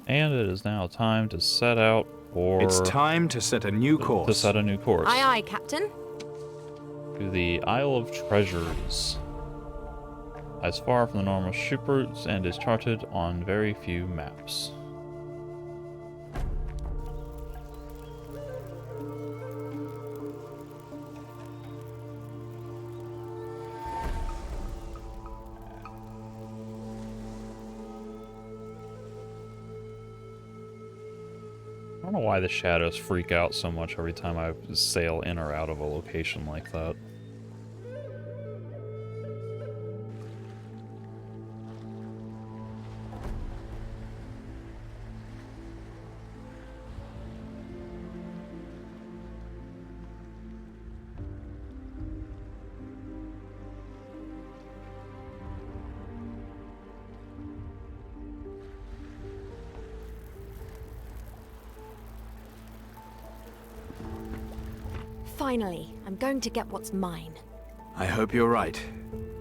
And it is now time to set out for... It's time to set a new course. To set a new course. Aye, aye, Captain. To the Isle of Treasures. As far from the normal ship routes and is charted on very few maps. I don't know why the shadows freak out so much every time I sail in or out of a location like that. Finally, I'm going to get what's mine. I hope you're right.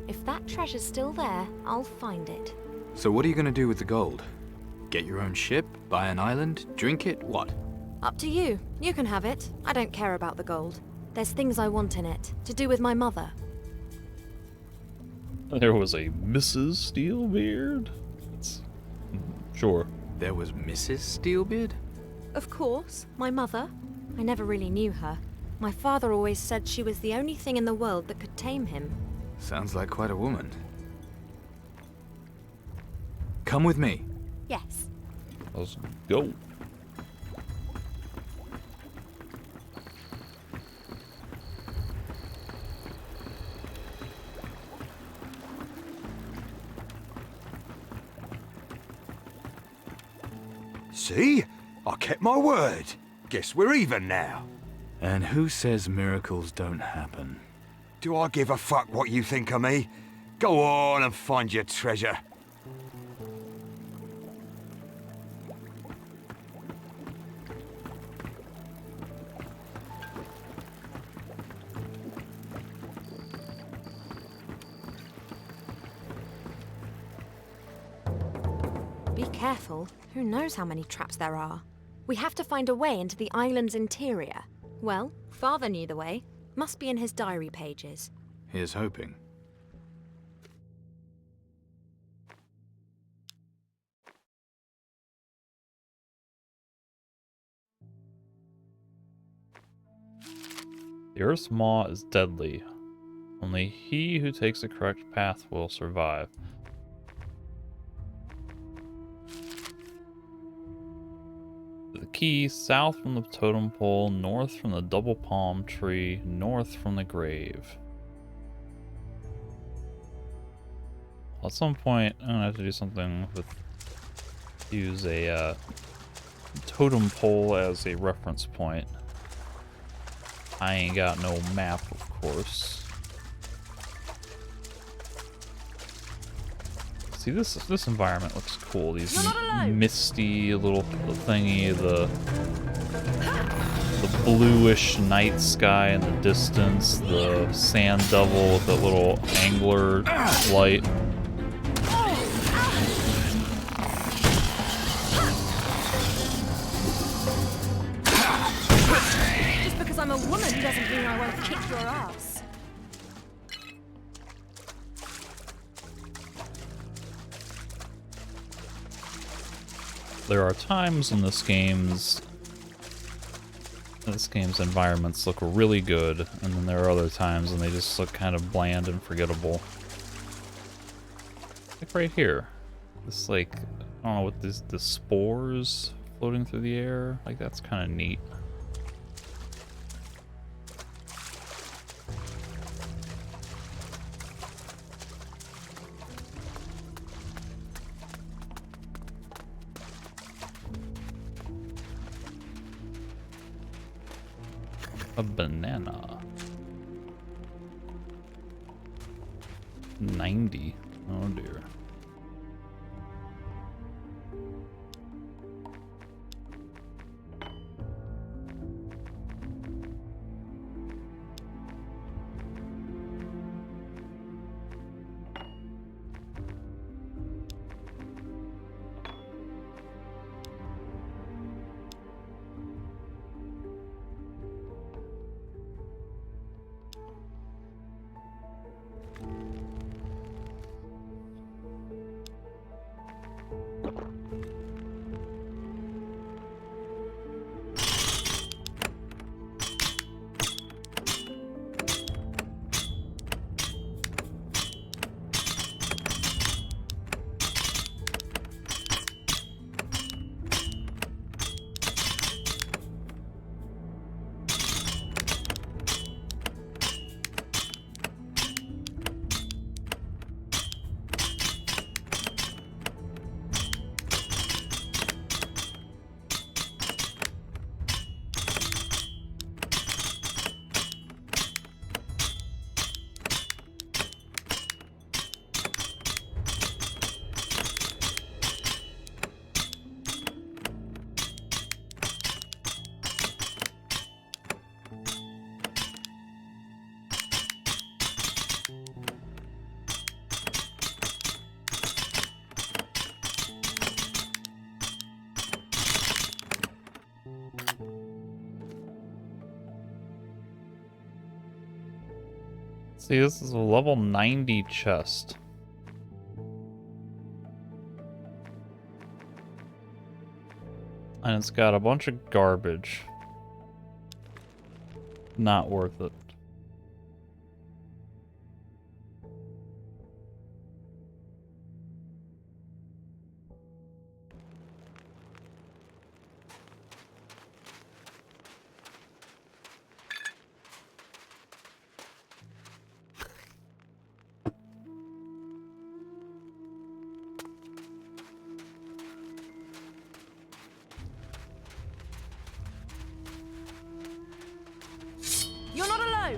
If that treasure's still there, I'll find it. So what are you going to do with the gold? Get your own ship? Buy an island? Drink it? What? Up to you. You can have it. I don't care about the gold. There's things I want in it, to do with my mother. There was a Mrs. Steelbeard? Sure. There was Mrs. Steelbeard? Of course, my mother. I never really knew her. My father always said she was the only thing in the world that could tame him. Sounds like quite a woman. Come with me. Yes. Let's go. See? I kept my word. Guess we're even now. And who says miracles don't happen? Do I give a fuck what you think of me? Go on and find your treasure. Be careful. Who knows how many traps there are? We have to find a way into the island's interior. Well, Father knew the way. Must be in his diary pages. Here's hoping. The Earth's maw is deadly. Only he who takes the correct path will survive. The key, south from the totem pole, north from the double palm tree, north from the grave. At some point, I'm gonna have to do something with... use a totem pole as a reference point. I ain't got no map, of course. See, this environment looks cool. These misty little thingy, the bluish night sky in the distance, the sand devil with that little angler light. Just because I'm a woman doesn't mean I won't kick your ass. There are times in this game's environments look really good, and then there are other times when they just look kind of bland and forgettable. Like right here. This, like, I don't know what this, the spores floating through the air, like that's kind of neat. A banana. 90. Oh dear. See, this is a level 90 chest. And it's got a bunch of garbage. Not worth it. You're not alone.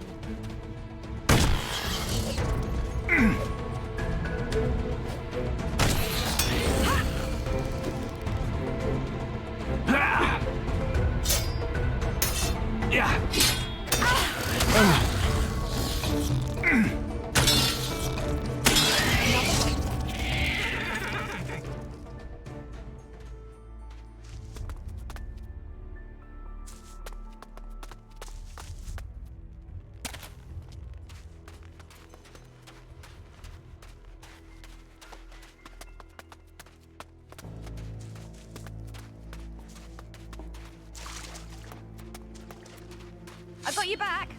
I've got you back.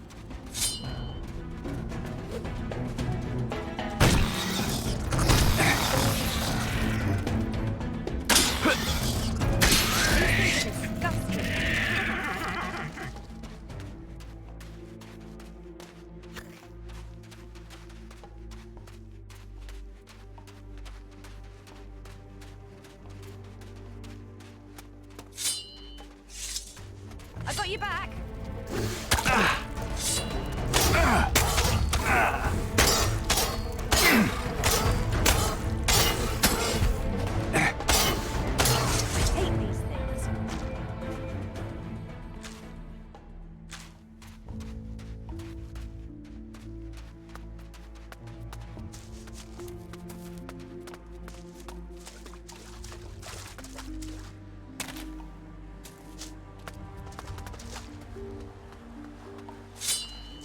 I got you back. Hate these things.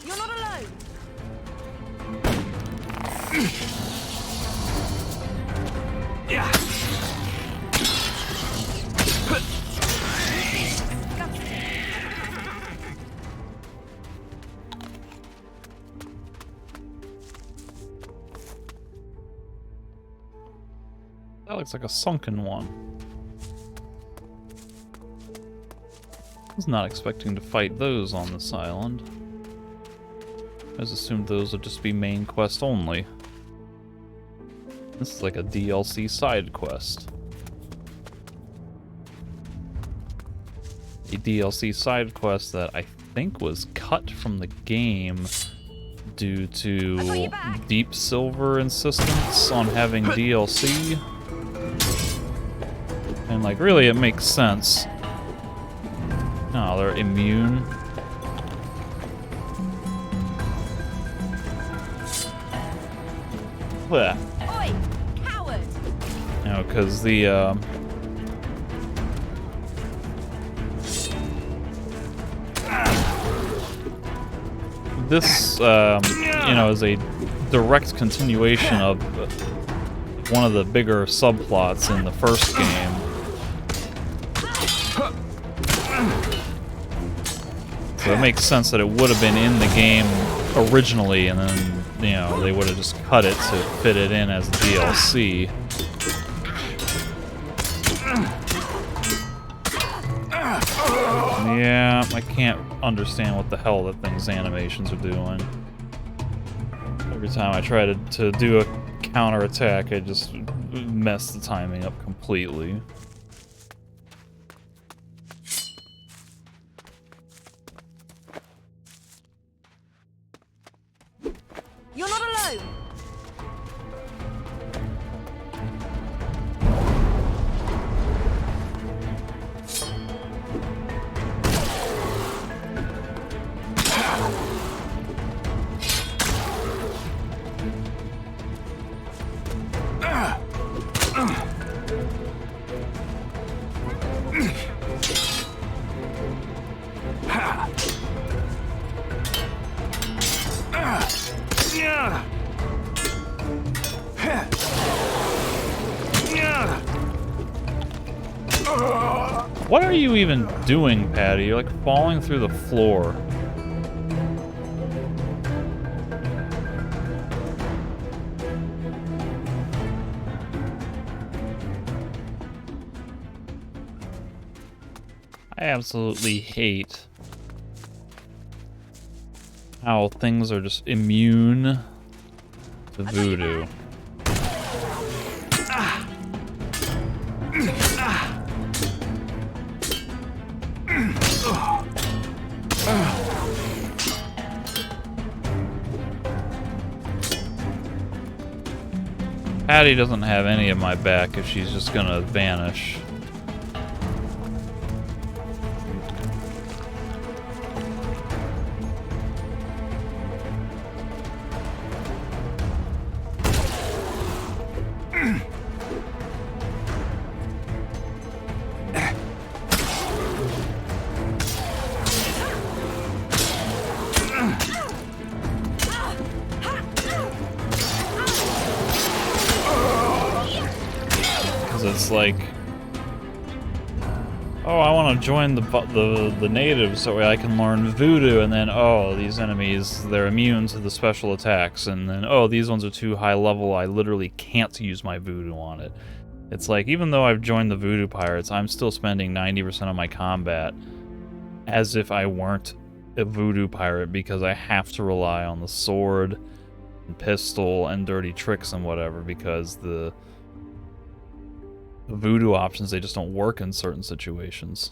You're not alone. That looks like a sunken one. I was not expecting to fight those on this island. I just assumed those would just be main quest only. This is like a DLC side quest. A DLC side quest that I think was cut from the game due to Deep Silver insistence on having DLC. And like, really, it makes sense. No, they're immune. Blech. Oi, coward! You know, because the, this, you know, is a direct continuation of one of the bigger subplots in the first game. So it makes sense that it would have been in the game originally, and then, you know, they would have just cut it to fit it in as DLC. Yeah, I can't understand what the hell that thing's animations are doing. Every time I try to do a counterattack, I just mess the timing up completely. You're not alone. What are you even doing, Patty? You're like falling through the floor. I absolutely hate how things are just immune to voodoo. Patty doesn't have any of my back if she's just gonna vanish. It's like, oh, I want to join the natives so I can learn voodoo, and then, oh, these enemies, they're immune to the special attacks, and then, oh, these ones are too high level, I literally can't use my voodoo on it. It's like, even though I've joined the voodoo pirates, I'm still spending 90% of my combat as if I weren't a voodoo pirate, because I have to rely on the sword and pistol and dirty tricks and whatever, because the voodoo options, they just don't work in certain situations.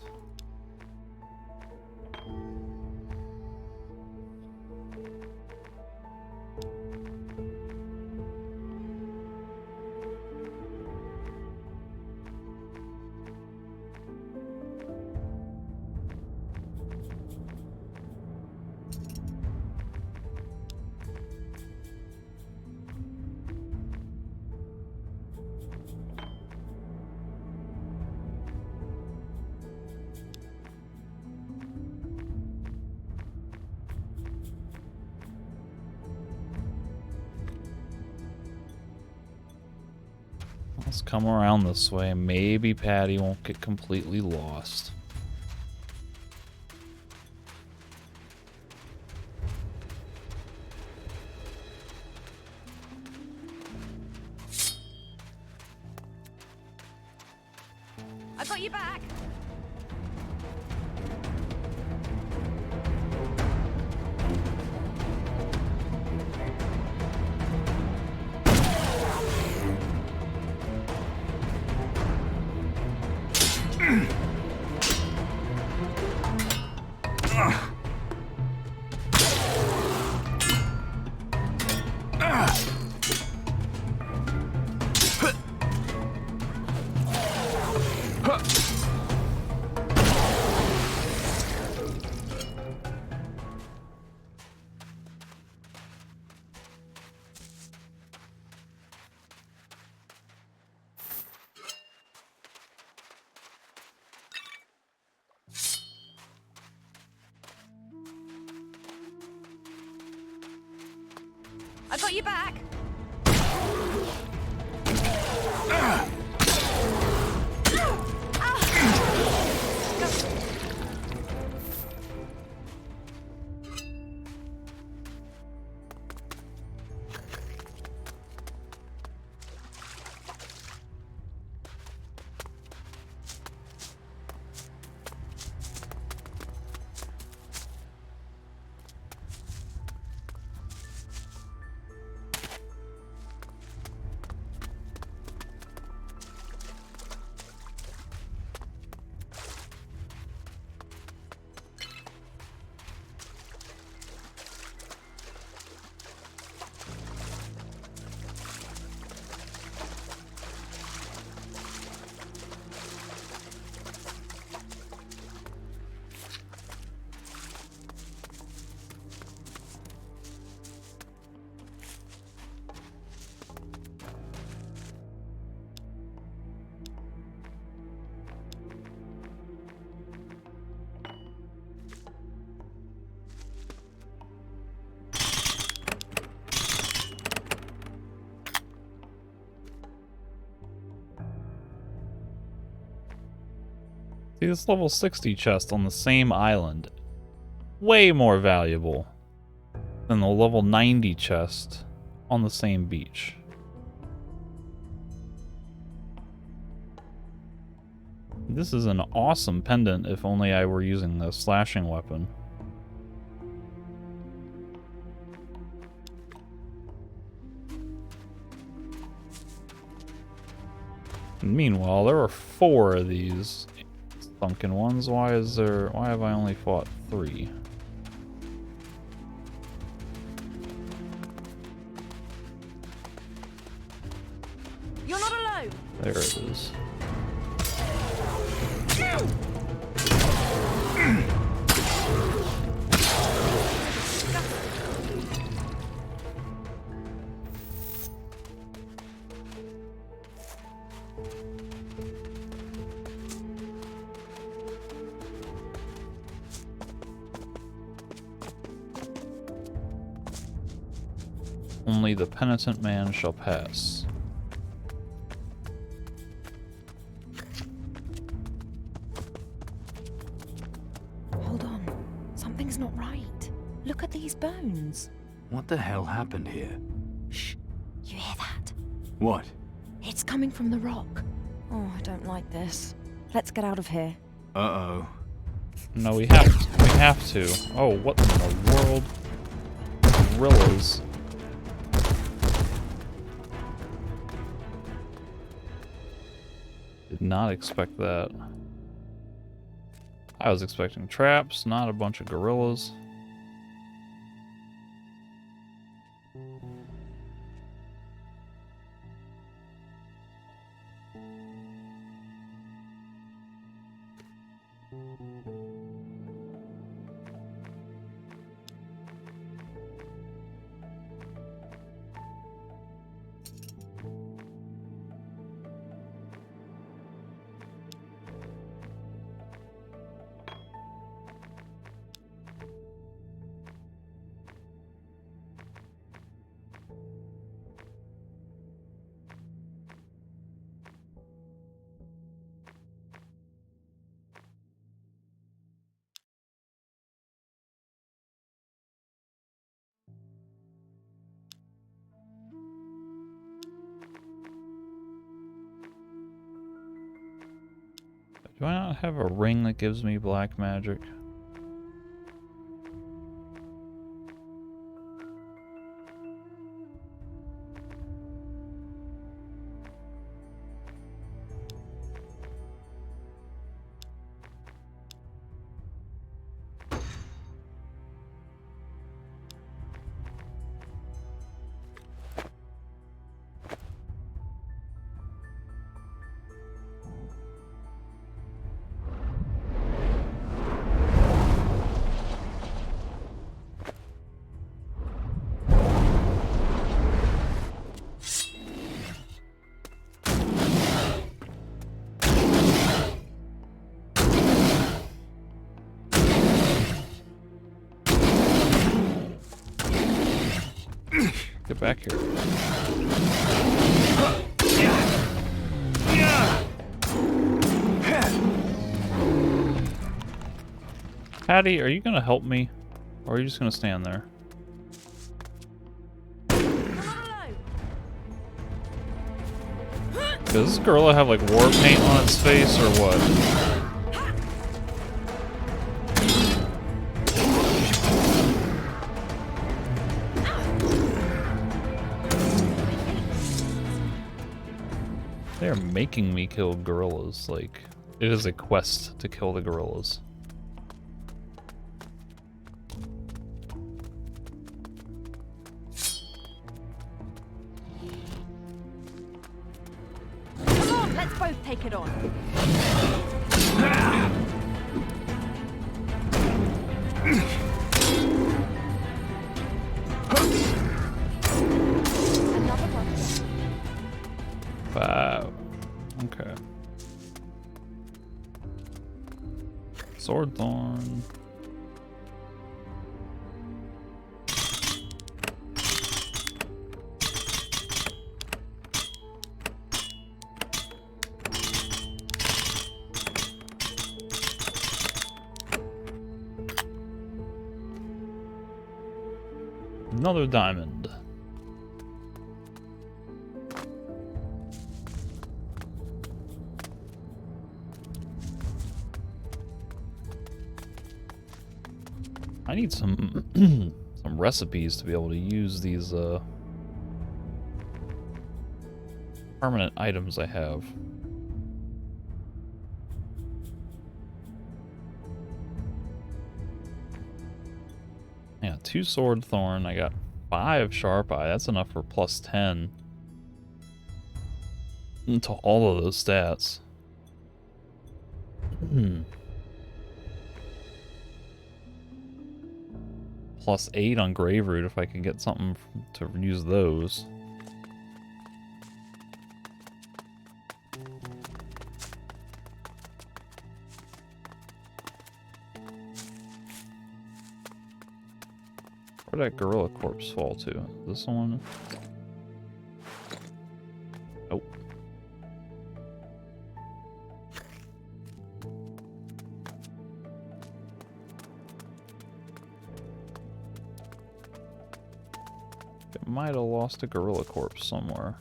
Let's come around this way. Maybe Patty won't get completely lost. I got you back. I got you back. See, this level 60 chest on the same island. Way more valuable than the level 90 chest on the same beach. This is an awesome pendant if only I were using the slashing weapon. Meanwhile, there are 4 of these sunken ones. Why have I only fought 3? You're not alone! There it is. Only the penitent man shall pass. Hold on. Something's not right. Look at these bones. What the hell happened here? Shh. You hear that? What? It's coming from the rock. Oh, I don't like this. Let's get out of here. Uh-oh. No, we have to. We have to. Oh, what in the world? Gorillas. Did not expect that. I was expecting traps, not a bunch of gorillas. Do I not have a ring that gives me black magic? Get back here. Patty, are you gonna help me? Or are you just gonna stand there? Does this gorilla have like war paint on its face or what? They are making me kill gorillas. Like, it is a quest to kill the gorillas. Come on, let's both take it on. Another one. Wow. Okay. Sword thorn. Another diamond. I need some some recipes to be able to use these permanent items I have. Yeah, 2 sword thorn. I got 5 sharp eye. That's enough for plus 10 to all of those stats. Plus 8 on grave root if I can get something to use those. Where'd that gorilla corpse fall to? This one? Oh. It might have lost a gorilla corpse somewhere.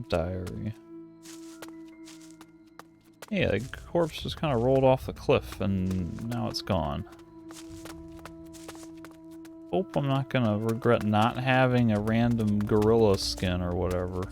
Diary. Yeah, the corpse just kind of rolled off the cliff and now it's gone. Hope I'm not gonna regret not having a random gorilla skin or whatever.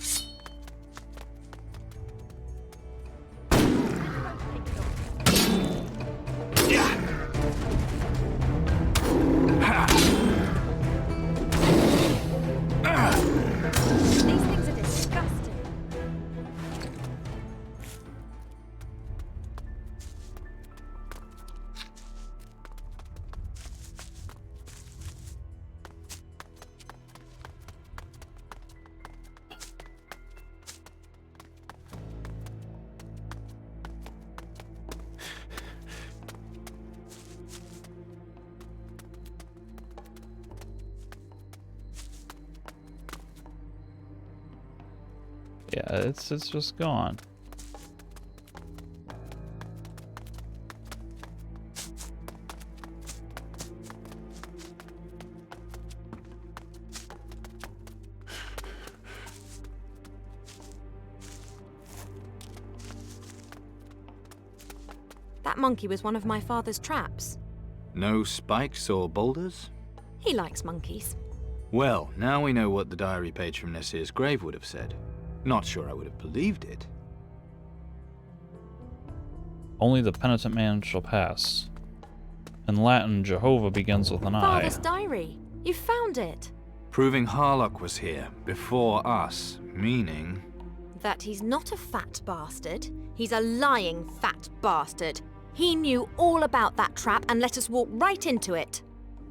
Yeah, it's just gone. That monkey was one of my father's traps. No spikes or boulders? He likes monkeys. Well, now we know what the diary page from Nessir's grave would have said. Not sure I would have believed it. Only the penitent man shall pass. In Latin, Jehovah begins with an I. Father's diary. You found it. Proving Harlock was here before us, meaning... That he's not a fat bastard. He's a lying fat bastard. He knew all about that trap and let us walk right into it.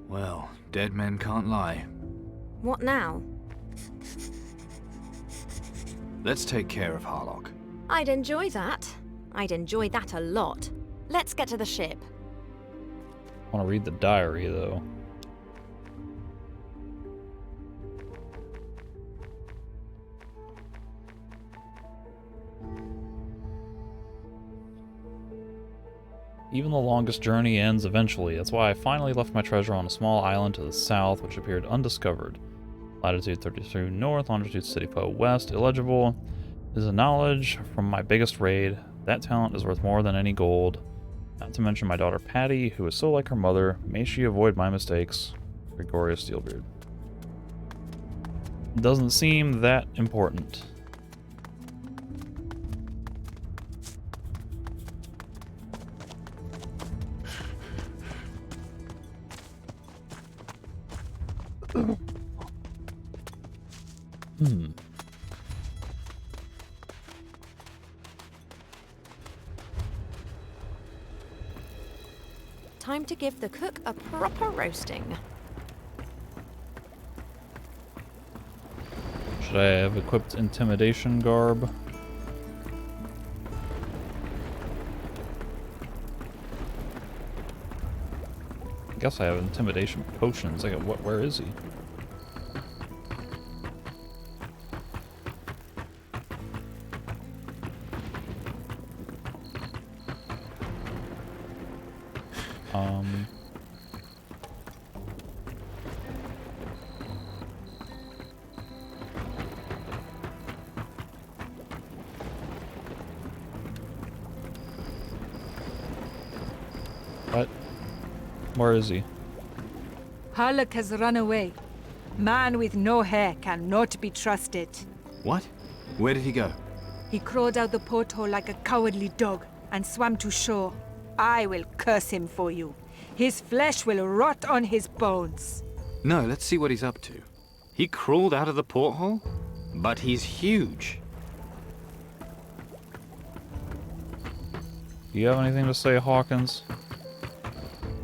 Well, dead men can't lie. What now? Let's take care of Harlock. I'd enjoy that. I'd enjoy that a lot. Let's get to the ship. I want to read the diary, though. Even the longest journey ends eventually. That's why I finally left my treasure on a small island to the south, which appeared undiscovered. Latitude 32 north, longitude 64 west, illegible. Is a knowledge from my biggest raid. That talent is worth more than any gold. Not to mention my daughter Patty, who is so like her mother. May she avoid my mistakes. Gregorius Steelbeard. Doesn't seem that important. Time to give the cook a proper roasting. Should I have equipped intimidation garb? guess I have intimidation potions. Where is he? What? Where is he? Harlock has run away. Man with no hair cannot be trusted. What? Where did he go? He crawled out the porthole like a cowardly dog and swam to shore. I will curse him for you. His flesh will rot on his bones. No, let's see what he's up to. He crawled out of the porthole? But he's huge. Do you have anything to say, Hawkins?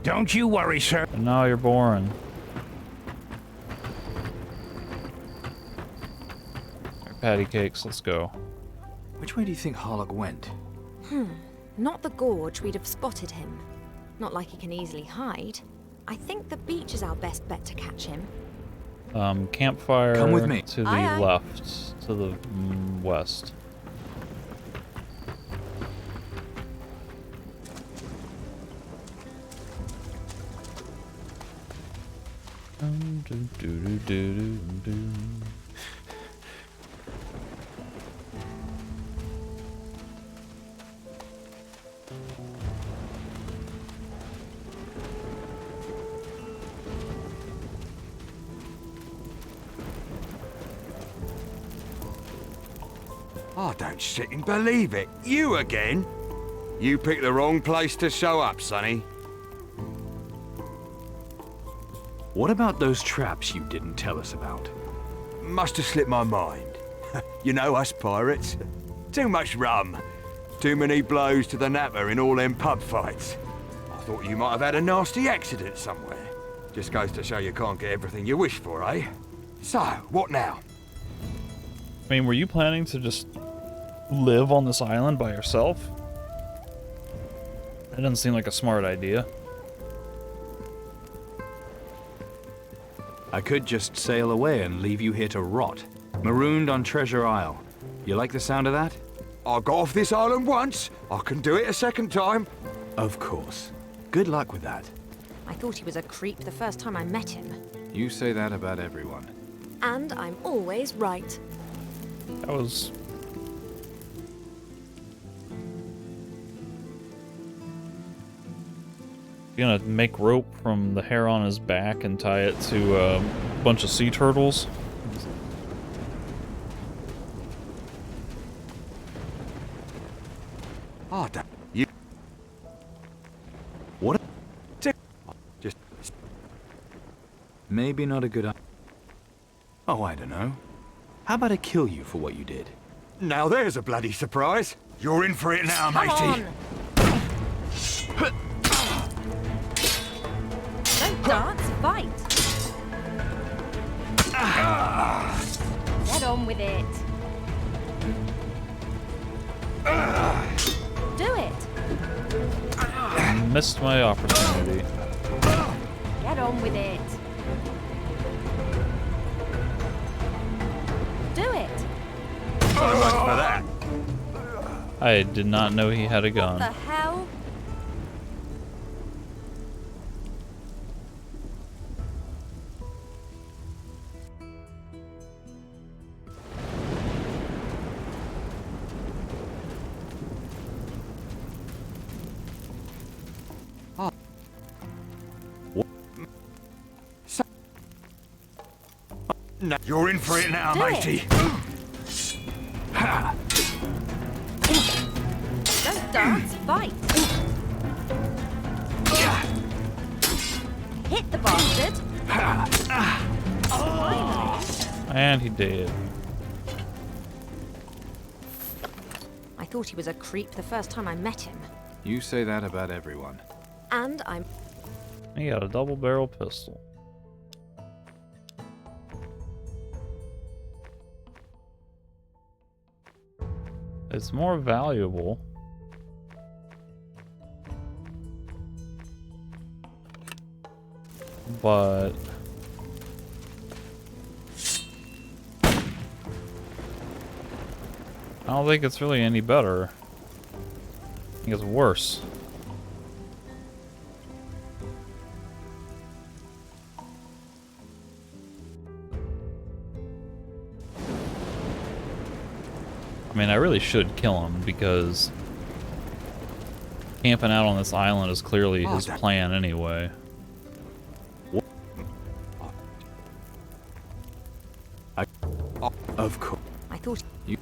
Don't you worry, sir. No, you're boring. Patty cakes, let's go. Which way do you think Harlock went? Not the gorge, we'd have spotted him. Not like he can easily hide. I think the beach is our best bet to catch him. Campfire Come with me. to the Aye, aye. left, to the west. I don't sit and believe it. You again? You picked the wrong place to show up, Sonny. What about those traps you didn't tell us about? Must have slipped my mind. You know us pirates. Too much rum. Too many blows to the napper in all them pub fights. I thought you might have had a nasty accident somewhere. Just goes to show you can't get everything you wish for, eh? So, what now? I mean, were you planning to just live on this island by yourself? That doesn't seem like a smart idea. I could just sail away and leave you here to rot. Marooned on Treasure Isle. You like the sound of that? I got off this island once. I can do it a second time. Of course. Good luck with that. I thought he was a creep the first time I met him. You say that about everyone. And I'm always right. That was... You gonna make rope from the hair on his back and tie it to a bunch of sea turtles? I don't... You... What? Just... Maybe not a good idea. Oh, I don't know. How about I kill you for what you did? Now there's a bloody surprise. You're in for it now, Come matey. on! Don't dance, fight! Get on with it. Do it! Missed my opportunity. Get on with it. Do it! So much for that. I did not know he had a What gun. the hell? No, you're in for it now, Do it. matey. Don't dance, fight! Hit the bastard! And he did. I thought he was a creep the first time I met him. You say that about everyone. And I'm... He got a double barrel pistol. It's more valuable. but I don't think it's really any better. I think it's worse. I mean, I really should kill him because camping out on this island is clearly his plan anyway. Of course. I thought You-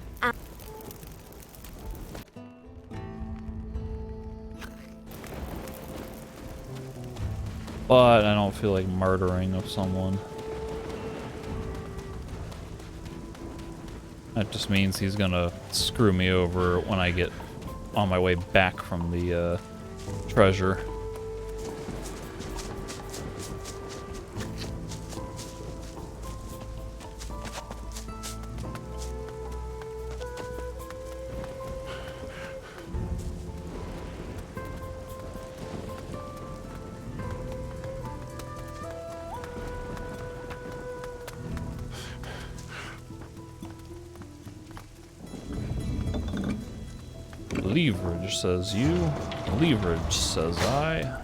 But I don't feel like murdering of someone. That just means he's gonna screw me over when I get on my way back from the treasure. Leverage says you, leverage says I.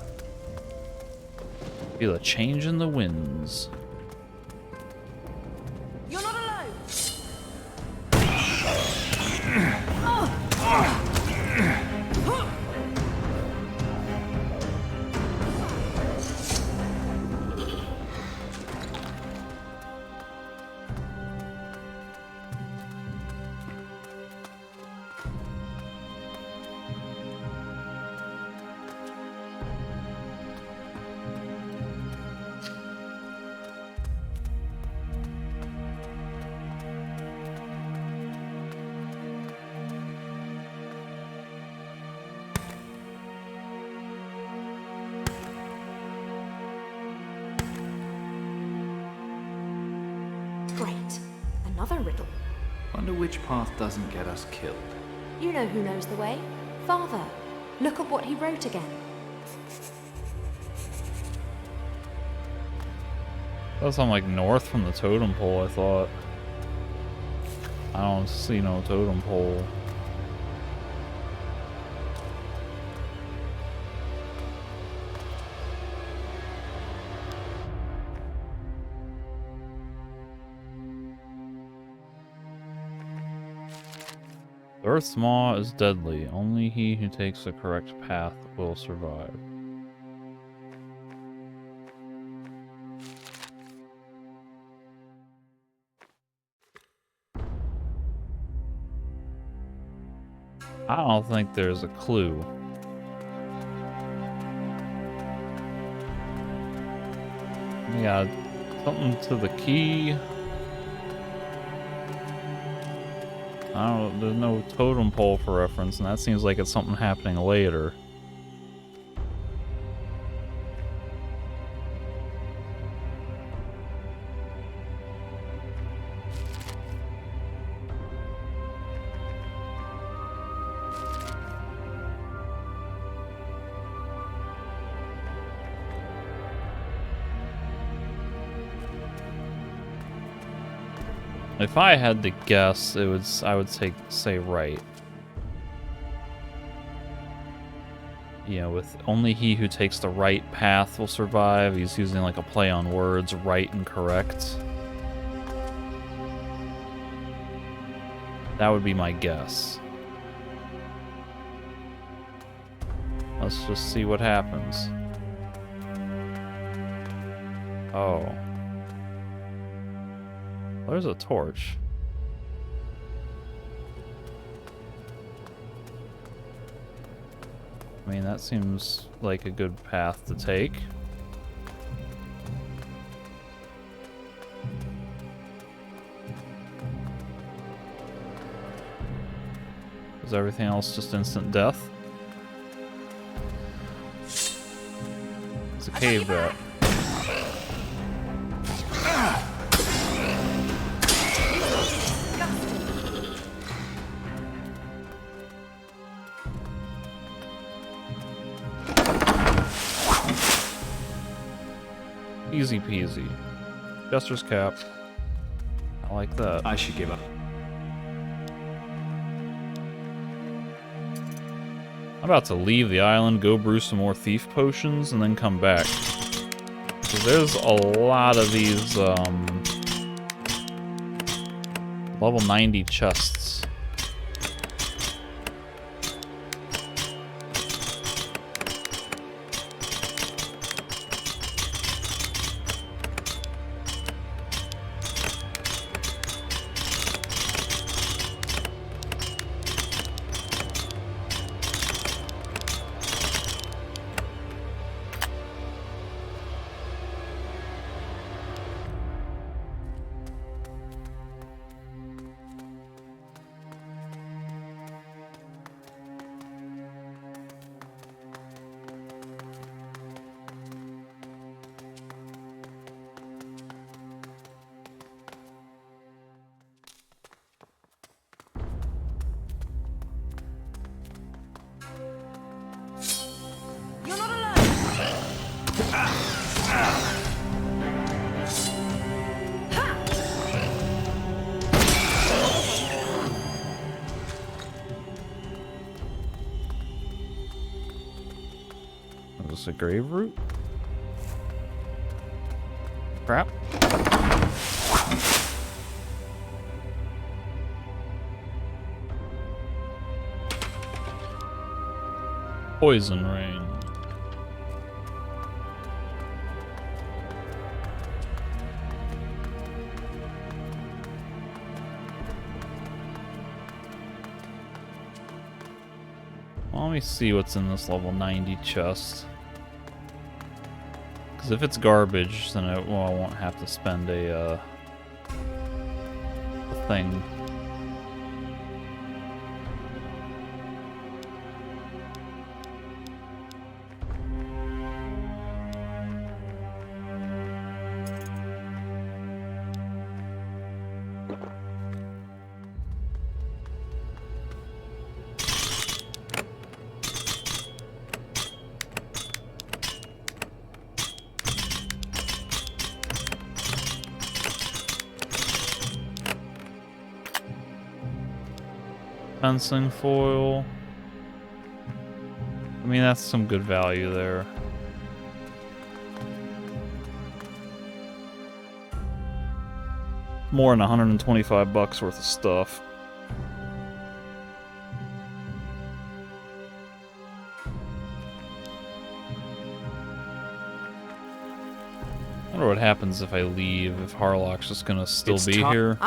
Feel a change in the winds. you're not alone. Great. Another riddle. Wonder which path doesn't get us killed. You know who knows the way. Father. Look at what he wrote again. That's on like north from the totem pole, I thought. I don't see no totem pole. The Earth's maw is deadly. Only he who takes the correct path will survive. I don't think there's a clue. Yeah, something to the key. I don't. There's no totem pole for reference, and that seems like it's something happening later. If I had to guess, it would. I would say right. You know, with only he who takes the right path will survive. He's using like a play on words, right and correct. That would be my guess. Let's just see what happens. Oh. There's a torch. I mean, that seems like a good path to take. Is everything else just instant death? It's a cave rat. Easy peasy. Jester's cap. I like that. I should give up. I'm about to leave the island, go brew some more thief potions, and then come back. Because there's a lot of these, level 90 chests. A grave root? Crap. Poison rain. Well, let me see what's in this level 90 chest. Because if it's garbage, then I won't have to spend a thing. Fencing foil. I mean, that's some good value there. More than 125 bucks worth of stuff. I wonder what happens if I leave, if Harlock's just gonna still be here.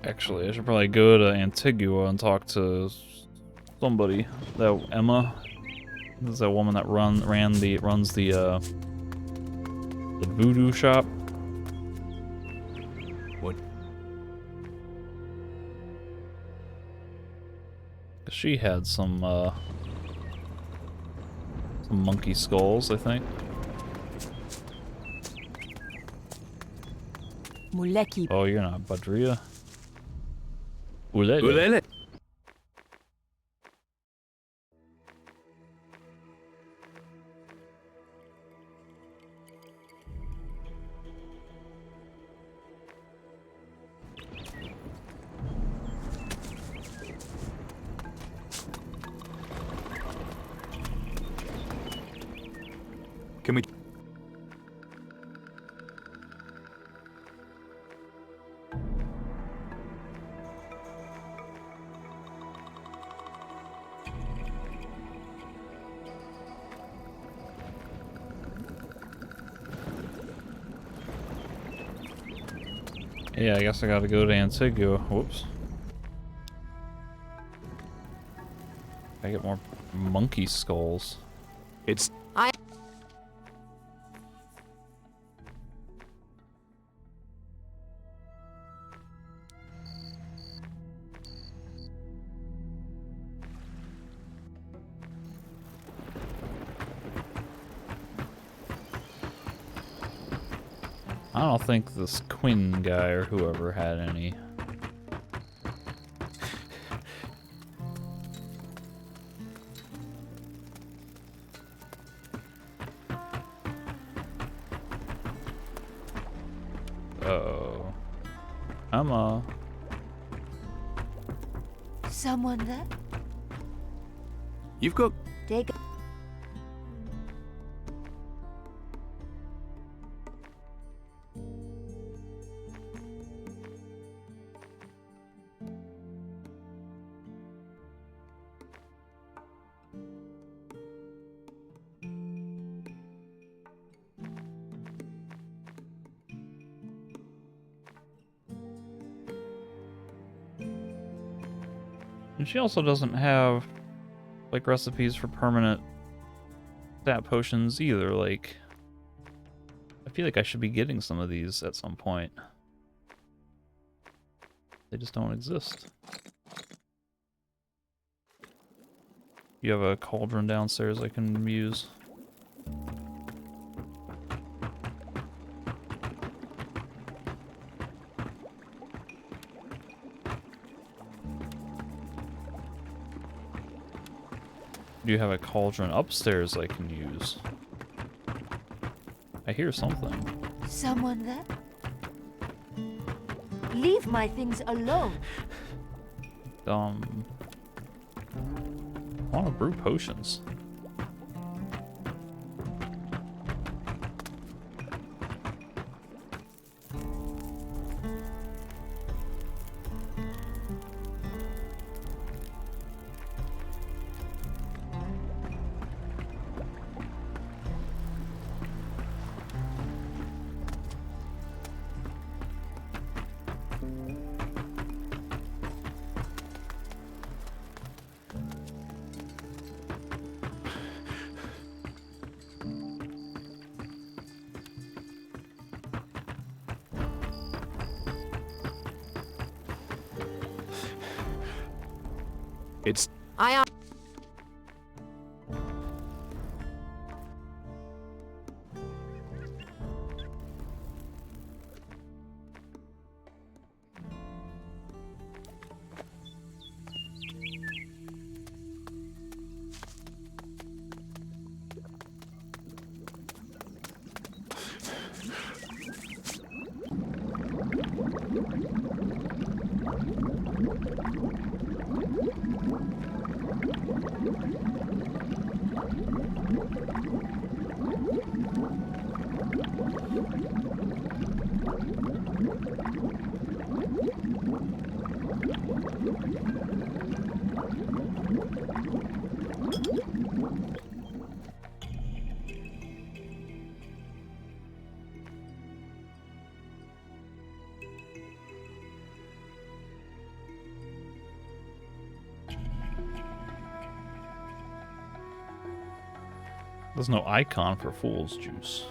Actually, I should probably go to Antigua and talk to somebody. That Emma, this is that woman that runs the voodoo shop. What? She had some monkey skulls, I think. Muleki. Oh, you're not Badria. Ulele. Ulele. Can we? Yeah, I guess I gotta go to Antigua. Whoops. I get more monkey skulls. It's. I don't think this Quinn guy or whoever had any. Uh-oh. Emma. Someone there? You've got... Take And she also doesn't have, like, recipes for permanent stat potions either. Like, I feel like I should be getting some of these at some point. They just don't exist. You have a cauldron downstairs I can use. Do you have a cauldron upstairs I can use? I hear something. someone there? Leave my things alone. I want to brew potions. It's... I There's no icon for Fool's Juice.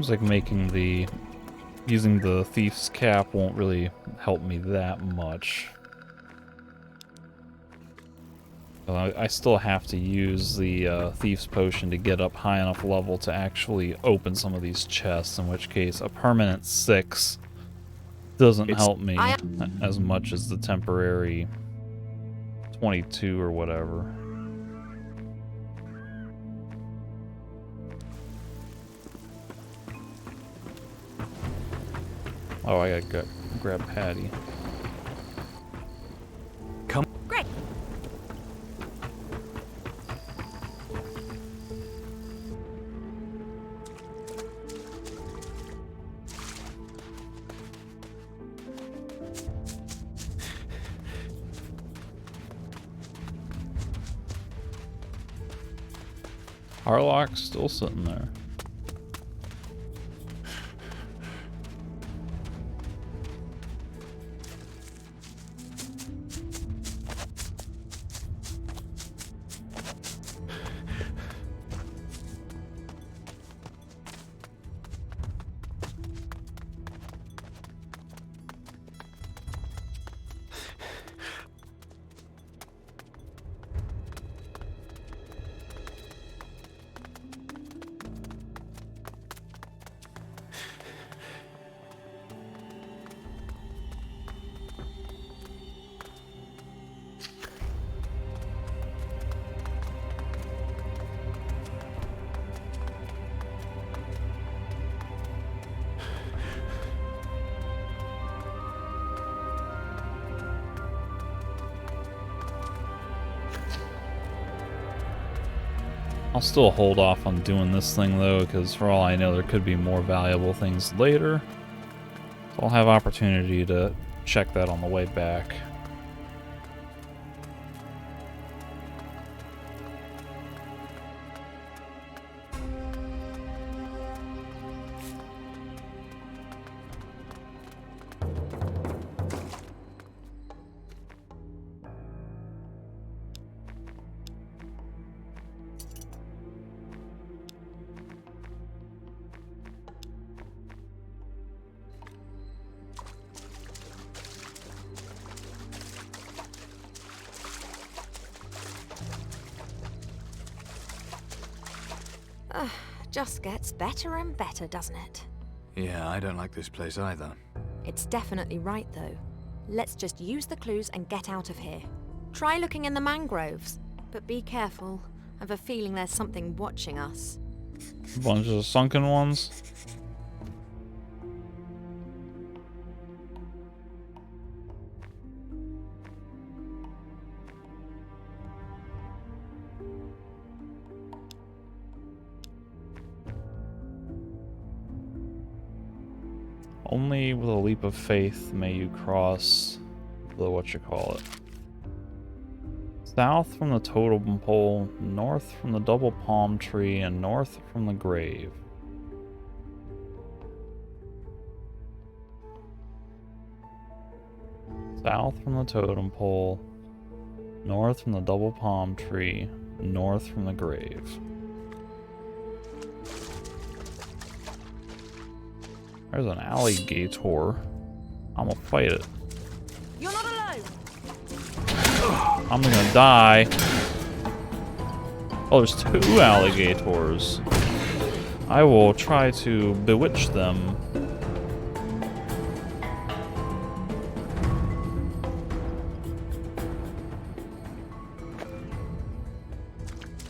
seems like using the thief's cap won't really help me that much. I still have to use the thief's potion to get up high enough level to actually open some of these chests, in which case a permanent 6 doesn't help me as much as the temporary 22 or whatever. Oh, I gotta grab Patty. Come. Great. Harlock's still sitting there. I'll still hold off on doing this thing though, because for all I know there could be more valuable things later. So I'll have opportunity to check that on the way back. Just gets better and better, doesn't it? Yeah, I don't like this place either. It's definitely right, though. Let's just use the clues and get out of here. Try looking in the mangroves, but be careful. I have a feeling there's something watching us. A bunch of sunken ones. Only with a leap of faith may you cross the whatchamacallit. South from the totem pole, north from the double palm tree, and north from the grave. South from the totem pole, north from the double palm tree, north from the grave. There's an alligator. I'm gonna fight it. You're not alone! I'm gonna die. Oh, there's 2 alligators. I will try to bewitch them.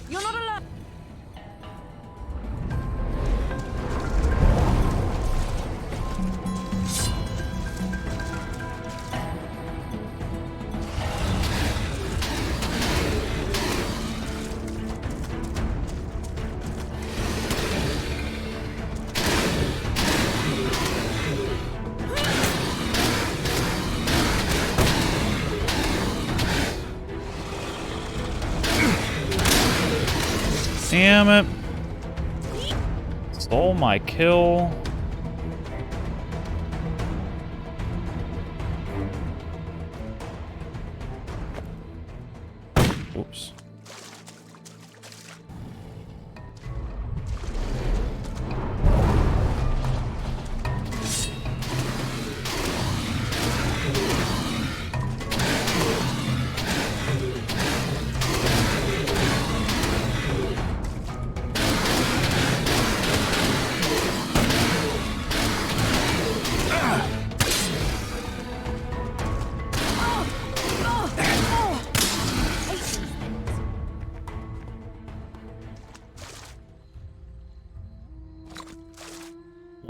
You're not alone! Damn it. Stole my kill. Oops.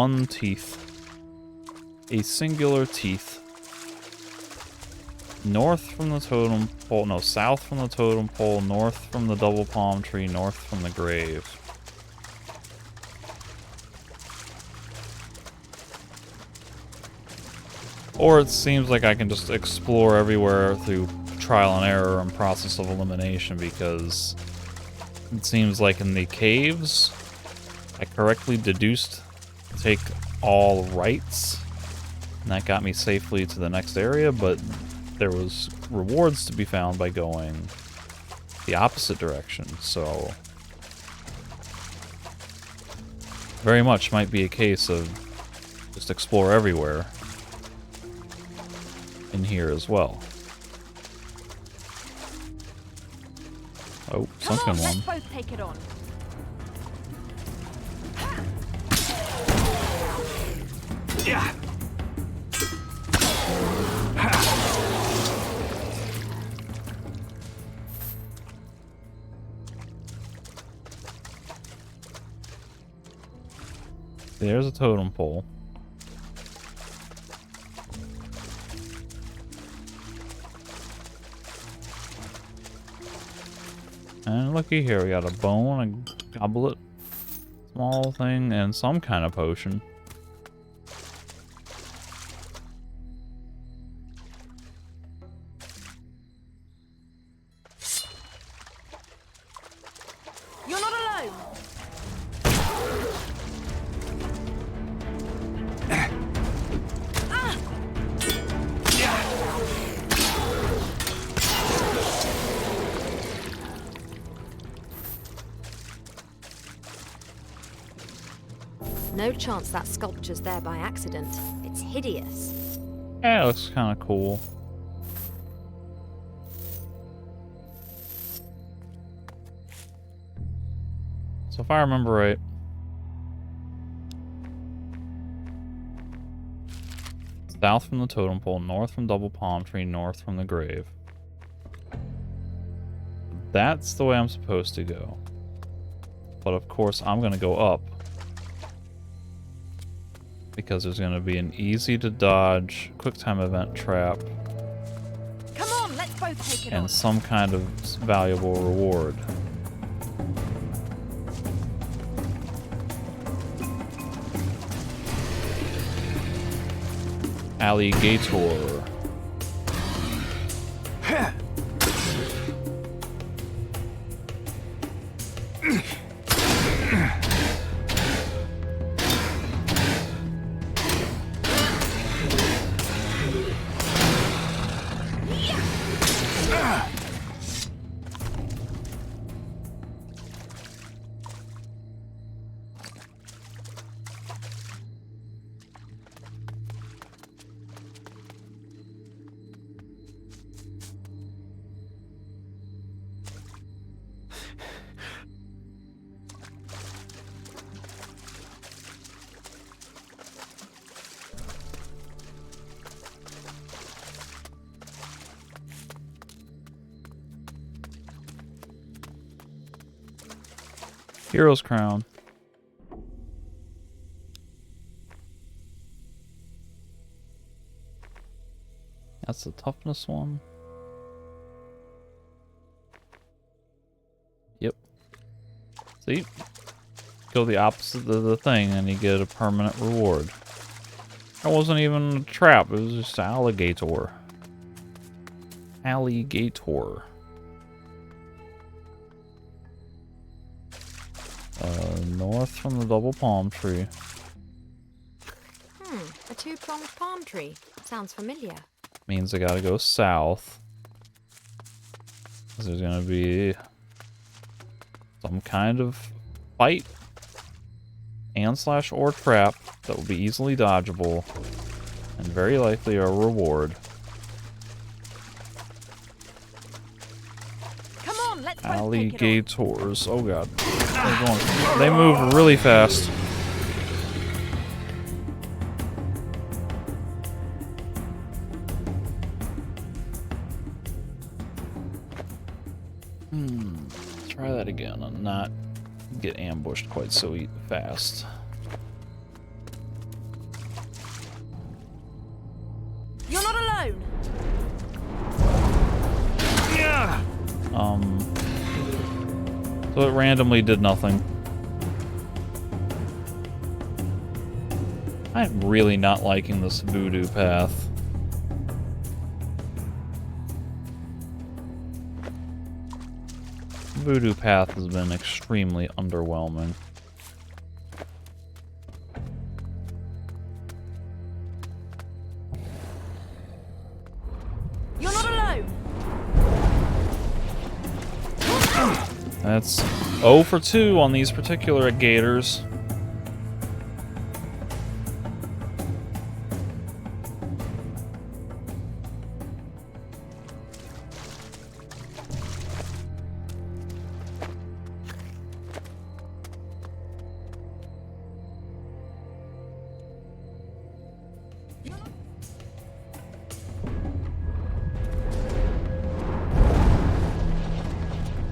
one teeth. A singular teeth. North from the totem pole, no, south from the totem pole, north from the double palm tree, north from the grave. Or it seems like I can just explore everywhere through trial and error and process of elimination, because it seems like in the caves, I correctly deduced to take all rights, and that got me safely to the next area, but there was rewards to be found by going the opposite direction, so very much might be a case of just explore everywhere in here as well. Oh, sunken one. Let's both take it on. Yeah. There's a totem pole. And looky here, we got a bone, a goblet, small thing, and some kind of potion. You're not alone. No chance that sculpture's there by accident. It's hideous. Yeah, it looks kind of cool. So if I remember right, south from the totem pole, north from double palm tree, north from the grave. That's the way I'm supposed to go. But of course, I'm going to go up, because there's going to be an easy to dodge quick time event trap Come on, let's both take it on. and some kind of valuable reward. Alligator. Hero's crown. That's the toughness one. Yep. See? Go the opposite of the thing and you get a permanent reward. That wasn't even a trap, it was just alligator. Alligator. North from the double palm tree. A two-pronged palm tree. Sounds familiar. Means I gotta go south. 'Cause there's gonna be some kind of fight and slash or trap that will be easily dodgeable and very likely a reward. Come on, let's both take it on. Alligators. Oh god. They move really fast. Try that again and not get ambushed quite so fast. You're not alone. So it randomly did nothing. I'm really not liking this voodoo path. Voodoo path has been extremely underwhelming. You're not alone. That's 0 for 2 on these particular gators.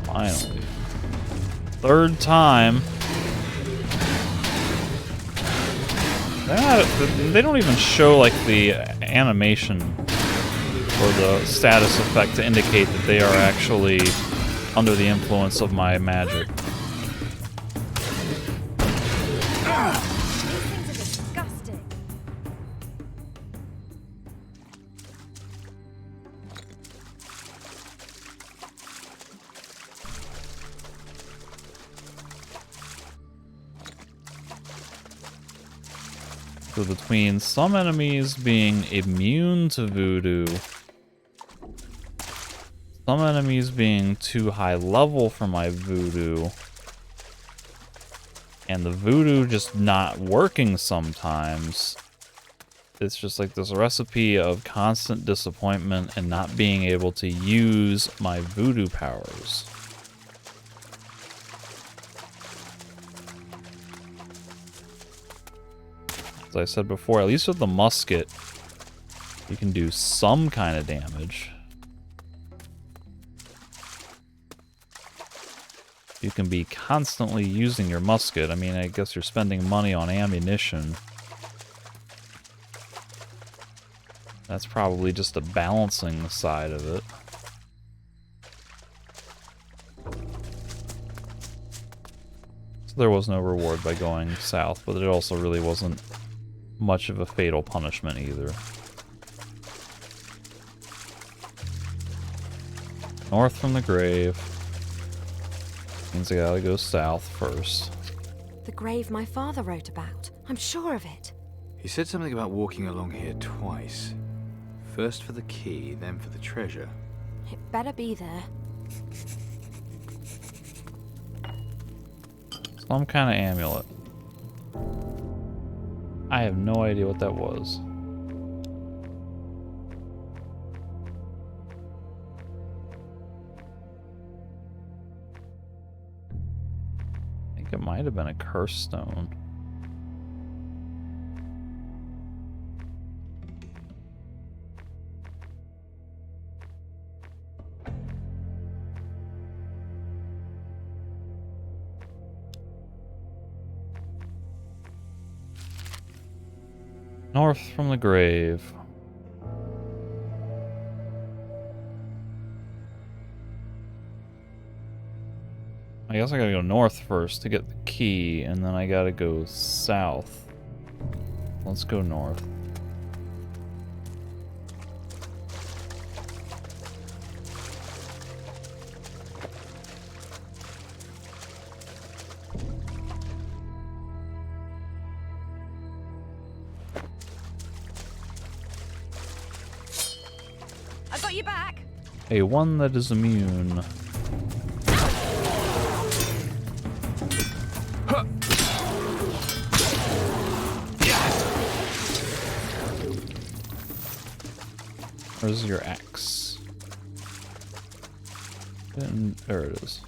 Finally. Third time. They don't even show like the animation or the status effect to indicate that they are actually under the influence of my magic. These things are disgusting. So between some enemies being immune to voodoo, some enemies being too high level for my voodoo, and the voodoo just not working sometimes, it's just like this recipe of constant disappointment and not being able to use my voodoo powers. As I said before, at least with the musket, you can do some kind of damage. You can be constantly using your musket. I mean, I guess you're spending money on ammunition. That's probably just a balancing side of it. So there was no reward by going south, but it also really wasn't much of a fatal punishment either. North from the grave. Means I gotta go south first. The grave my father wrote about. I'm sure of it. He said something about walking along here twice. First for the key, then for the treasure. It better be there. Some kind of amulet. I have no idea what that was. I think it might have been a curse stone. North from the grave. I guess I gotta go north first to get the key, and then I gotta go south. Let's go north. I've got you back. A one that is immune. Where's your axe? And there it is.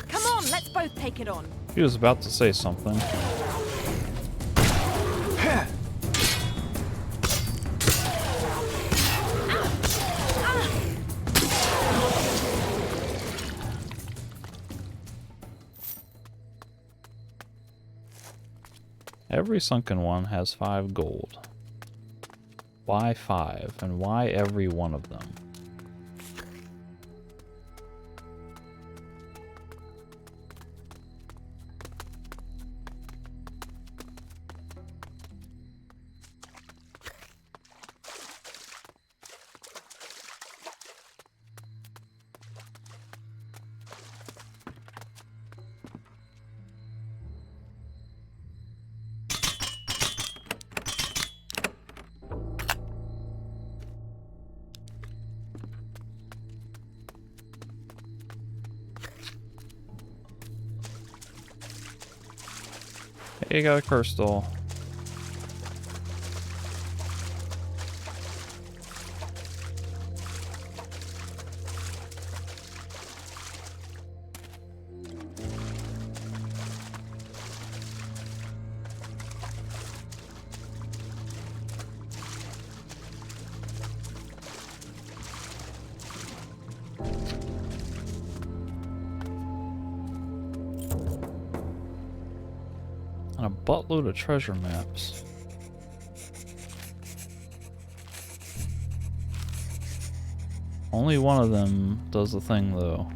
Come on, let's both take it on. He was about to say something. every sunken one has 5 gold. Why 5? And why every one of them? Hey, you got a curse doll. And a buttload of treasure maps. Only one of them does the thing, though.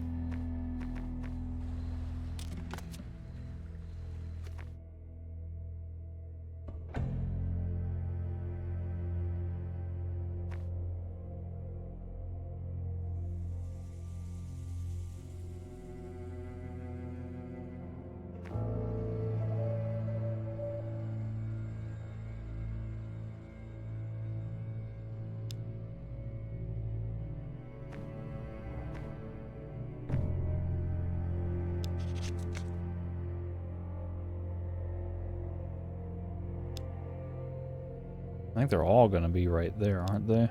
I think they're all gonna be right there, aren't they?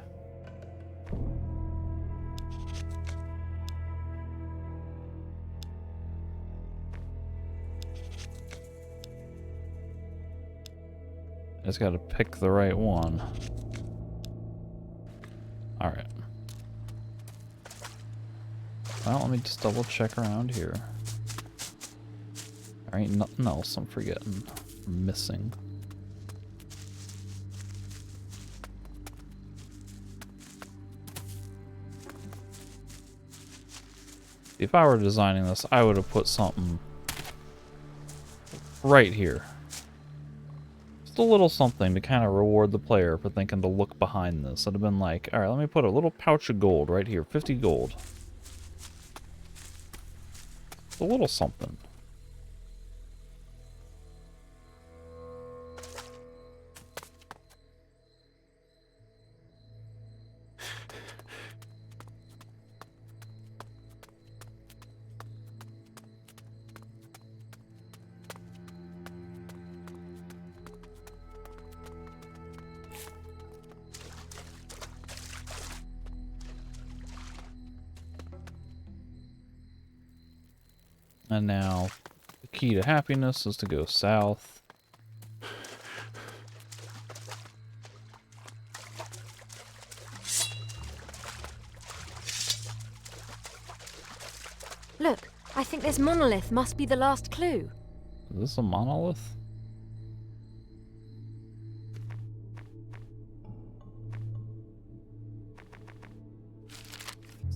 I just gotta pick the right one. Alright. Well, let me just double check around here. There ain't nothing else I'm forgetting. I'm missing. If I were designing this, I would have put something right here. Just a little something to kind of reward the player for thinking to look behind this. I'd have been like, alright, let me put a little pouch of gold right here, 50 gold. A little something. And now, the key to happiness is to go south. Look, I think this monolith must be the last clue. Is this a monolith?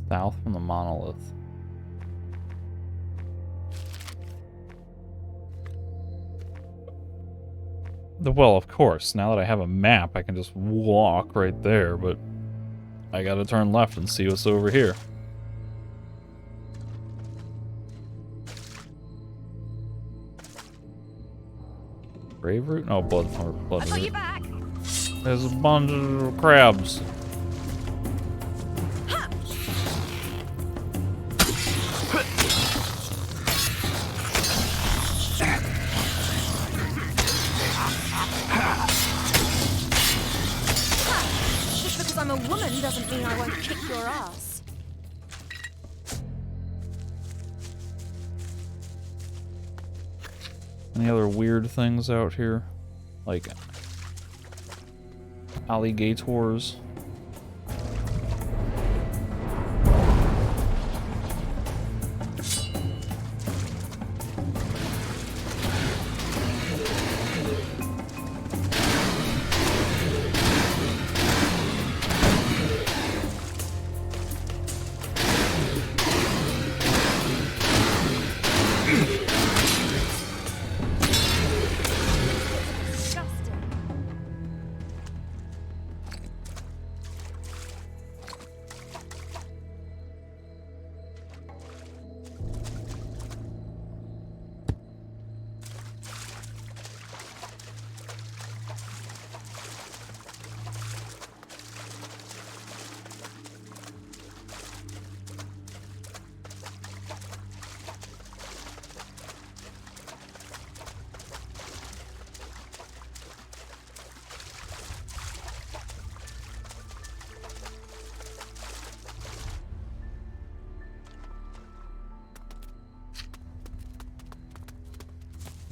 South from the monolith. Well, of course, now that I have a map, I can just walk right there, but I gotta turn left and see what's over here. Grave root? No, blood I got root. you back. There's a bunch of crabs. Just because I'm a woman doesn't mean I won't kick your ass. Any other weird things out here? Like alligators?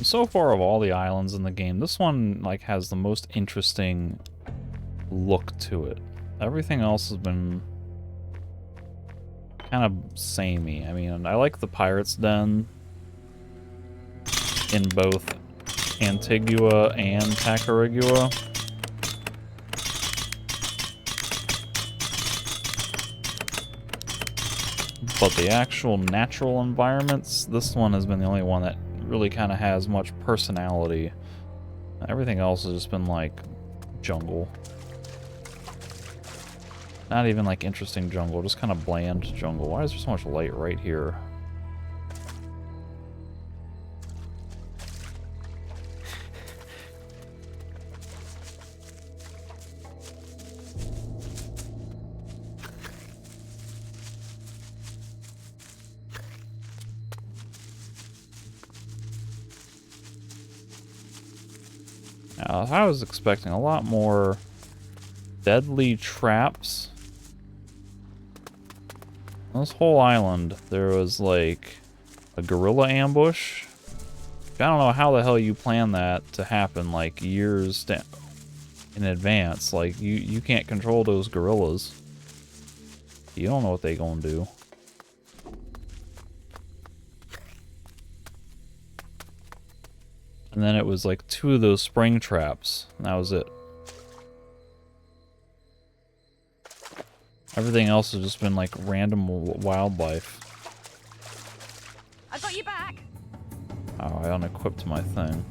so far of all the islands in the game, this one like has the most interesting look to it. Everything else has been kind of samey. I mean, I like the Pirate's Den in both Antigua and Tacarigua. But the actual natural environments, this one has been the only one that really kind of has much personality. Everything else has just been like jungle. Not even like interesting jungle, just kind of bland jungle. Why is there so much light right here? Now, I was expecting a lot more deadly traps. On this whole island, there was like a gorilla ambush. I don't know how the hell you plan that to happen like years in advance. Like you can't control those gorillas. You don't know what they gonna do. And then it was like 2 of those spring traps, and that was it. Everything else has just been like random wildlife. I got you back. Oh, I unequipped my thing.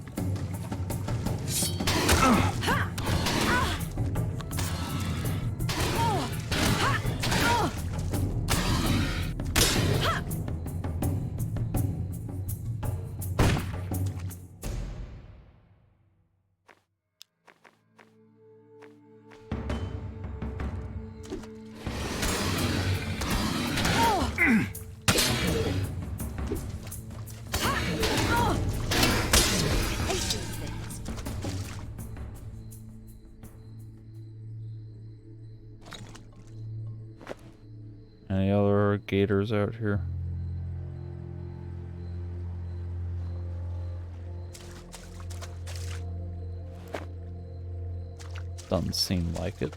Any other gators out here? Doesn't seem like it.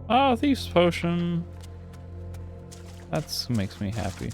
Oh, Thief's Potion. That makes me happy.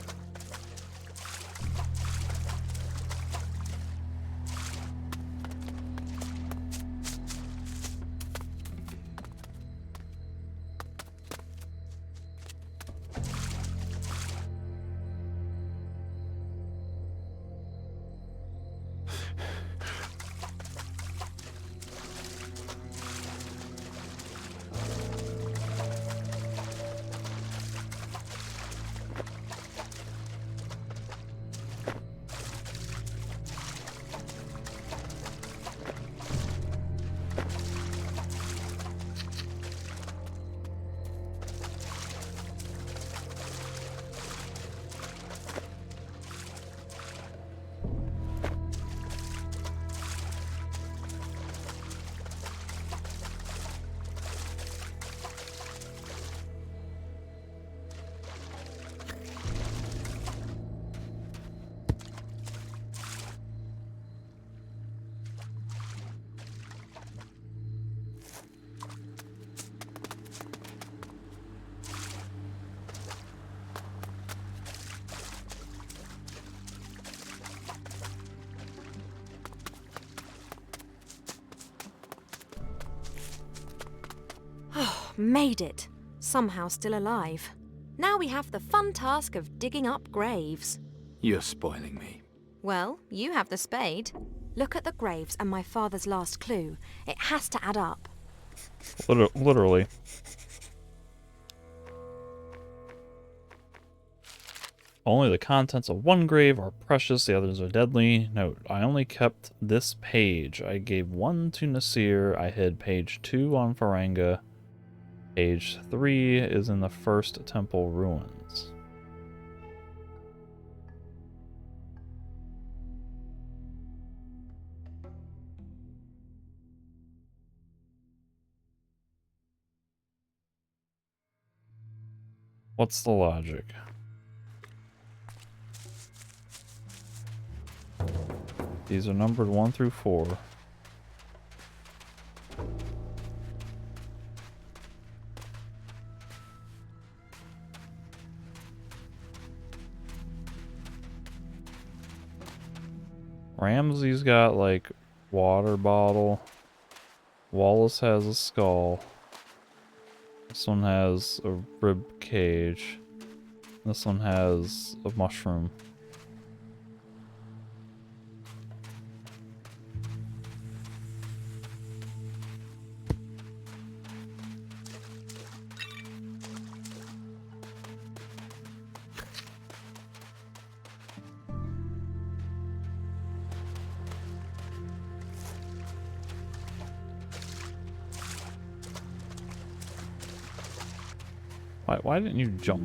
Made it. Somehow still alive. Now we have the fun task of digging up graves. You're spoiling me. Well, you have the spade. Look at the graves and my father's last clue. It has to add up. Literally. Only the contents of one grave are precious, the others are deadly. Note, I only kept this page. I gave 1 to Nasir. I hid page 2 on Faranga. Page 3 is in the first temple ruins. What's the logic? These are numbered 1 through 4. Ramsey's got like water bottle. Wallace has a skull. This one has a rib cage. This one has a mushroom. Why didn't you jump?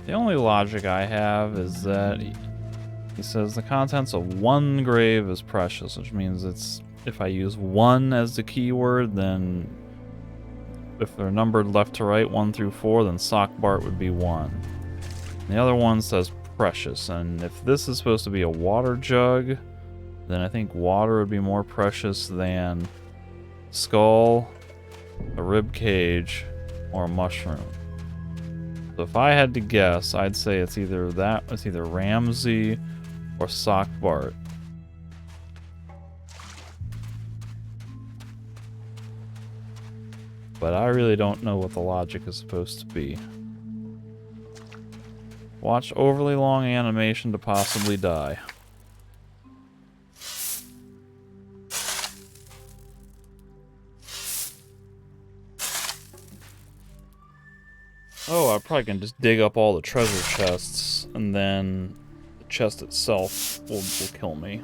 The only logic I have is that he says the contents of one grave is precious, which means it's if I use one as the keyword, then if they're numbered left to right, 1 through 4, then Sock Bart would be 1. And the other one says precious, and if this is supposed to be a water jug, then I think water would be more precious than skull, a rib cage, or a mushroom. So if I had to guess, I'd say it's either Ramsey or Sock Bart. But I really don't know what the logic is supposed to be. Watch overly long animation to possibly die. Oh, I probably can just dig up all the treasure chests, and then the chest itself will kill me.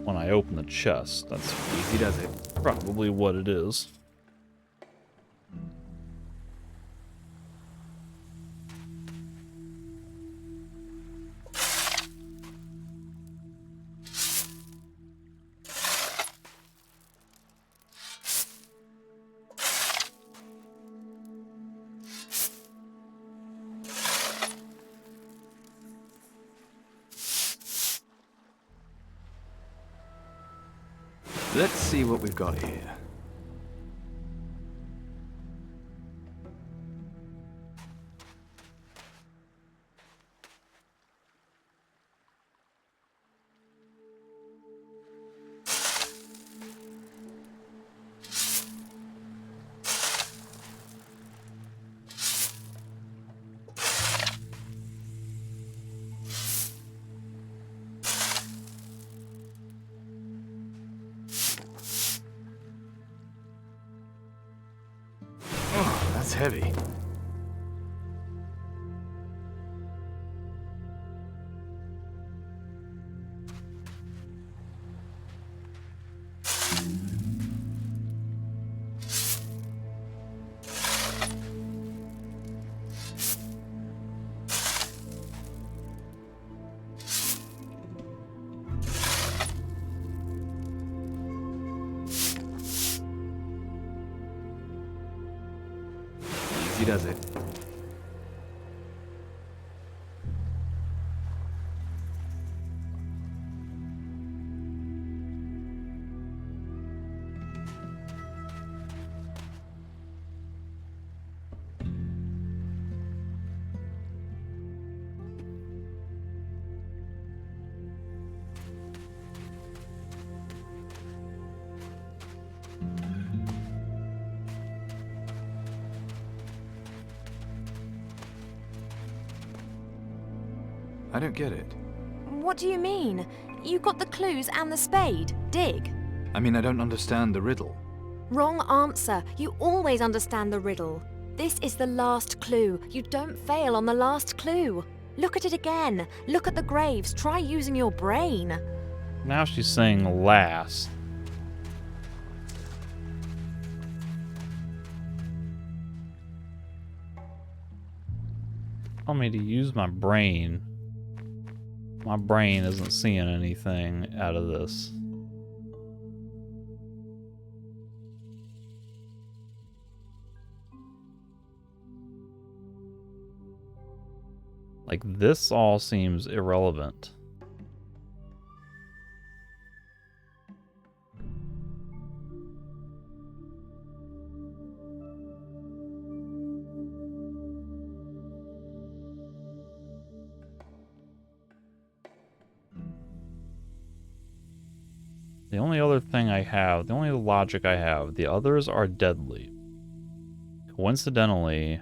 When I open the chest, that's easy, does it? Probably what it is. Let's see what we've got here. That's heavy. Easy does it. I don't get it. What do you mean? You got the clues and the spade. Dig. I mean, I don't understand the riddle. Wrong answer. You always understand the riddle. This is the last clue. You don't fail on the last clue. Look at it again. Look at the graves. Try using your brain. Now she's saying last. Tell me to use my brain. My brain isn't seeing anything out of this. Like, this all seems irrelevant. The only other thing I have, the only logic I have, the others are deadly. Coincidentally,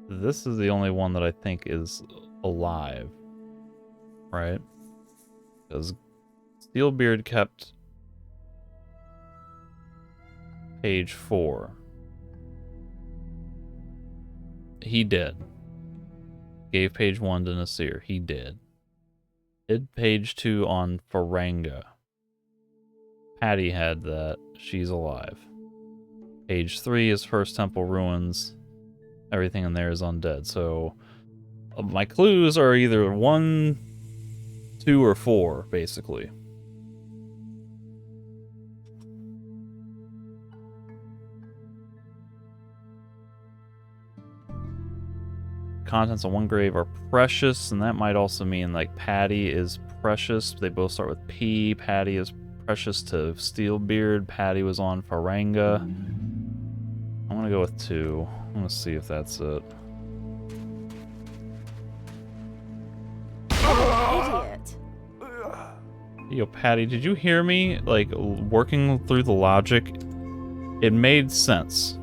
this is the only one that I think is alive, right? Because Steelbeard kept page 4. He did. Gave page 1 to Nasir. He did. Did page 2 on Faranga. Patty had that. She's alive. Page 3 is First Temple Ruins. Everything in there is undead. So my clues are either 1, 2, or 4, basically. Contents on one grave are precious, and that might also mean like Patty is precious. They both start with P. Patty is precious to Steelbeard. Patty was on Faranga. I'm gonna go with 2. I'm gonna see if that's it. Idiot. Yo, Patty, did you hear me? Like, working through the logic, it made sense.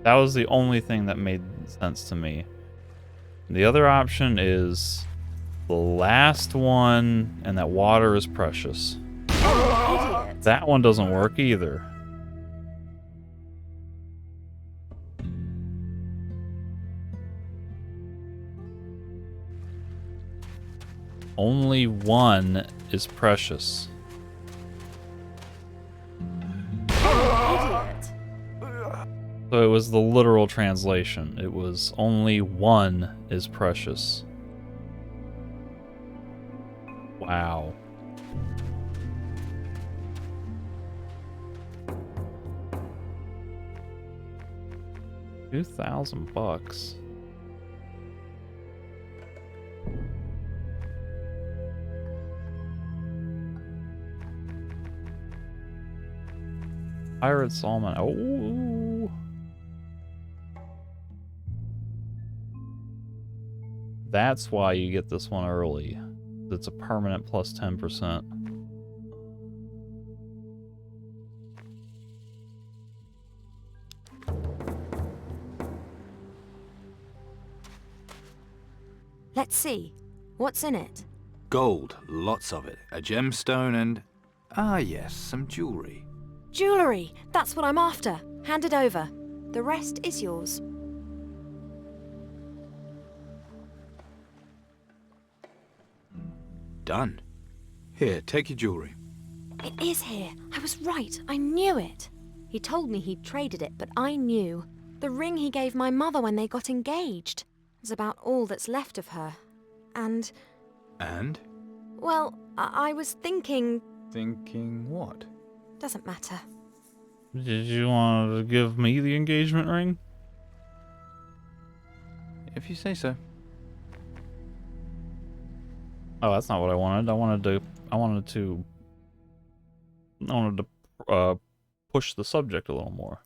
That was the only thing that made sense to me. The other option is the last one, and that water is precious. Idiot. That one doesn't work either. Only one is precious. Idiot. So it was the literal translation. It was only one is precious. Wow. $2,000. Pirate Salmon. Oh. That's why you get this one early. It's a permanent plus 10%. Let's see. What's in it? Gold, lots of it. A gemstone and... ah, yes, some jewelry. Jewellery! That's what I'm after. Hand it over. The rest is yours. Done. Here, take your jewelry. It is here. I was right. I knew it. He told me he'd traded it, but I knew. The ring he gave my mother when they got engaged is about all that's left of her. And... And? well, I was thinking... Thinking what? doesn't matter. Did you want to give me the engagement ring? If you say so. Oh, that's not what I wanted. I wanted to push the subject a little more.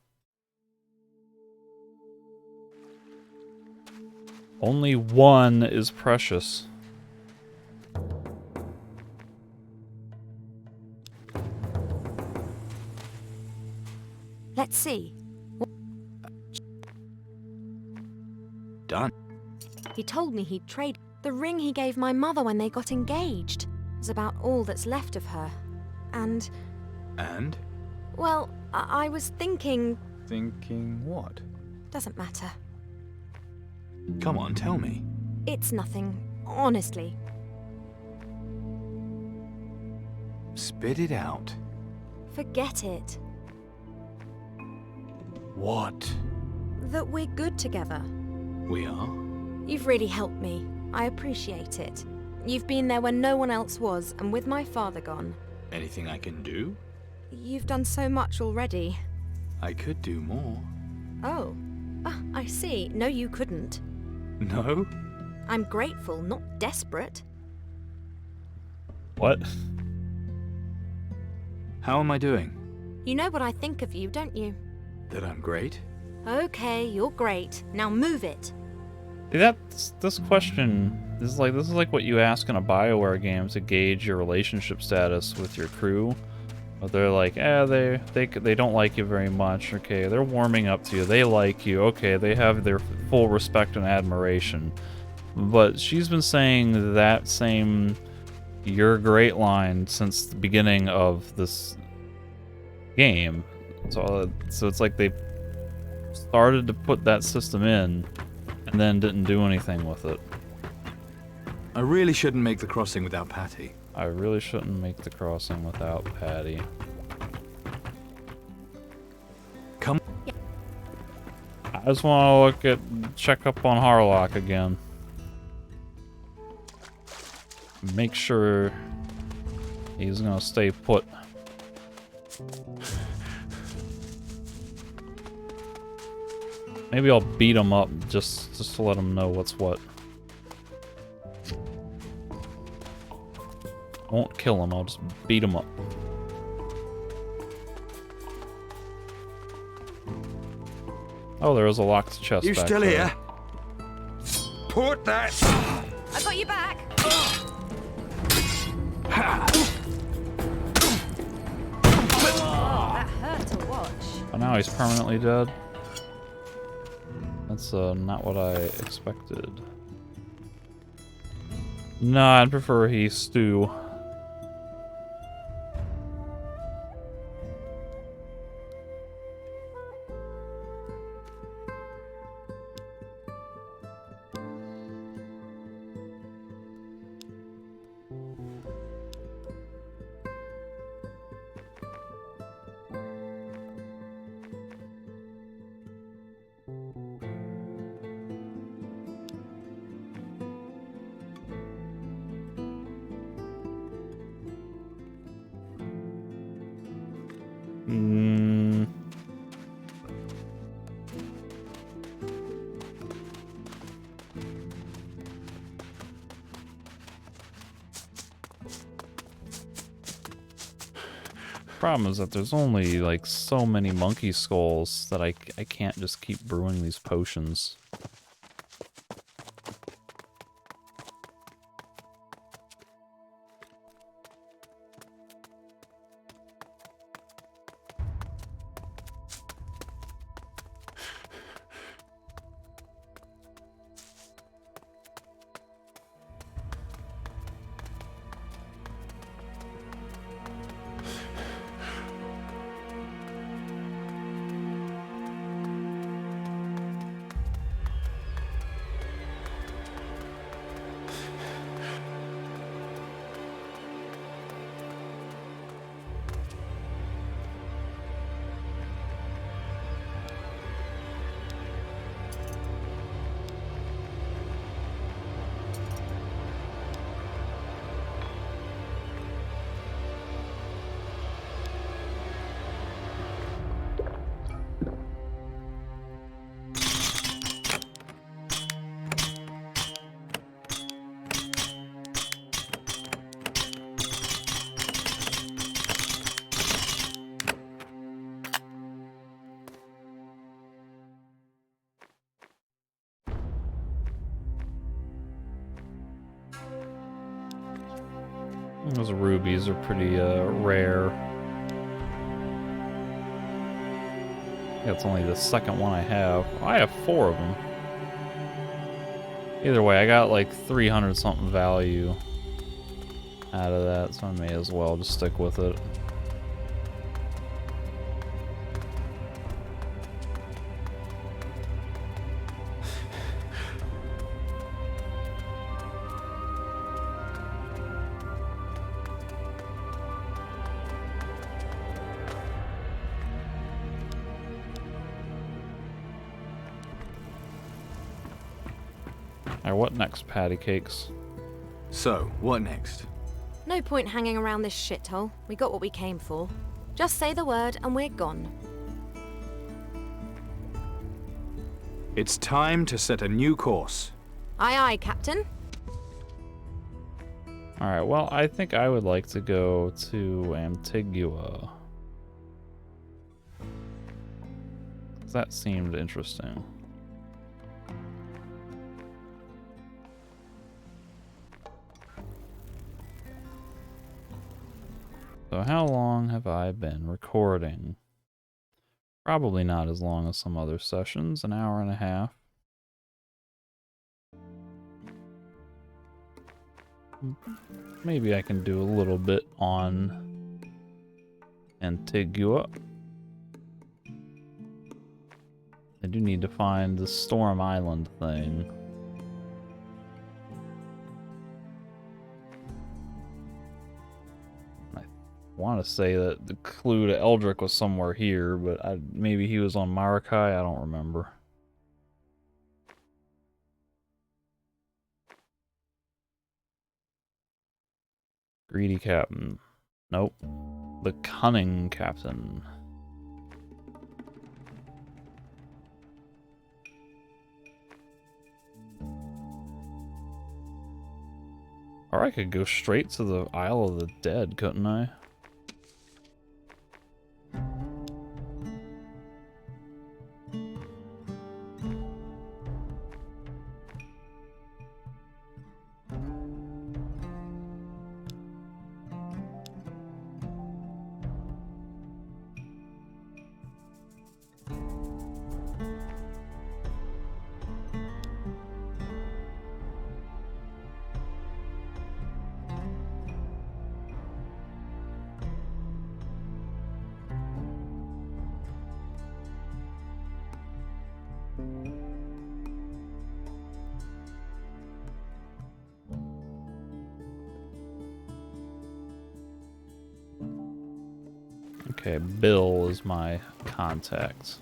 Only one is precious. Let's see. Done. He told me he'd trade... the ring he gave my mother when they got engaged is about all that's left of her. And... And? well, I was thinking... Thinking what? doesn't matter. Come on, tell me. It's nothing, honestly. Spit it out. Forget it. What? That we're good together. We are? You've really helped me. I appreciate it. You've been there when no one else was, and with my father gone. Anything I can do? You've done so much already. I could do more. Oh. Ah, I see. No, you couldn't. No? I'm grateful, not desperate. What? How am I doing? You know what I think of you, don't you? That I'm great? Okay, you're great. Now move it. See, this question is like what you ask in a BioWare game to gauge your relationship status with your crew. But they're like, they don't like you very much. Okay, they're warming up to you. They like you. Okay, they have their full respect and admiration. But she's been saying that same "you're great" line since the beginning of this game. So it's like they started to put that system in and then didn't do anything with it. I really shouldn't make the crossing without Patty. I really shouldn't make the crossing without Patty. Come. I just want to check up on Harlock again. Make sure he's gonna stay put. Maybe I'll beat him up just to let him know what's what. I won't kill him, I'll just beat him up. Oh, there was a locked chest. You back still there. here? Put that. I got you back. That hurt to watch. Oh, now he's permanently dead. That's not what I expected. No, I'd prefer he stew. Problem is that there's only like so many monkey skulls that I can't just keep brewing these potions. Those rubies are pretty rare. That's only the second one I have. I have 4 of them. Either way, I got like 300 something value out of that, so I may as well just stick with it. Alright, what next, patty cakes? So, what next? No point hanging around this shithole. We got what we came for. Just say the word and we're gone. It's time to set a new course. Aye, aye, Captain. Alright, well, I think I would like to go to Antigua. That seemed interesting. So how long have I been recording? Probably not as long as some other sessions, an hour and a half. Maybe I can do a little bit on Antigua. I do need to find the Storm Island thing. I want to say that the clue to Eldrick was somewhere here, but maybe he was on Maracay, I don't remember. Greedy Captain. Nope. The Cunning Captain. Or I could go straight to the Isle of the Dead, couldn't I? Okay, Bill is my contact.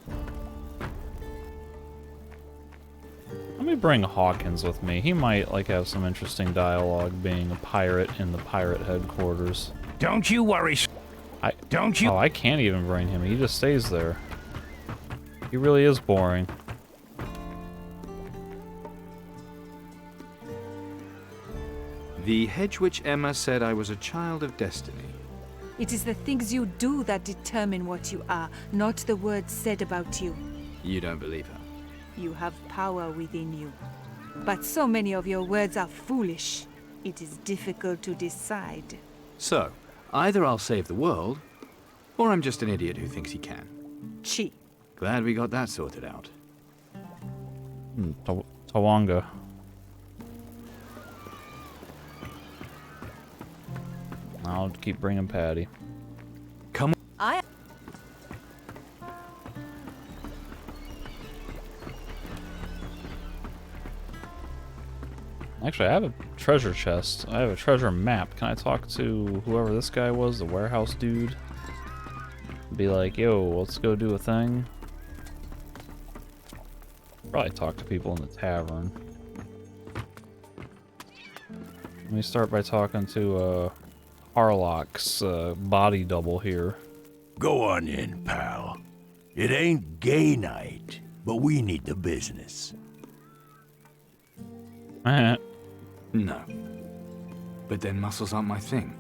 Let me bring Hawkins with me. He might like have some interesting dialogue being a pirate in the pirate headquarters. Don't you worry. Don't you? Oh, I can't even bring him. He just stays there. He really is boring. The hedge witch Emma said I was a child of destiny. It is the things you do that determine what you are, not the words said about you. You don't believe her? You have power within you. But so many of your words are foolish. It is difficult to decide. So, either I'll save the world, or I'm just an idiot who thinks he can. Chi. Glad we got that sorted out. Tawanga. I'll keep bringing Patty. Come on. I... Actually, I have a treasure chest. I have a treasure map. Can I talk to whoever this guy was, the warehouse dude? Be like, yo, let's go do a thing. Probably talk to people in the tavern. Let me start by talking to Harlock's body double here. Go on in, pal. It ain't gay night, but we need the business. No. But then muscles aren't my thing.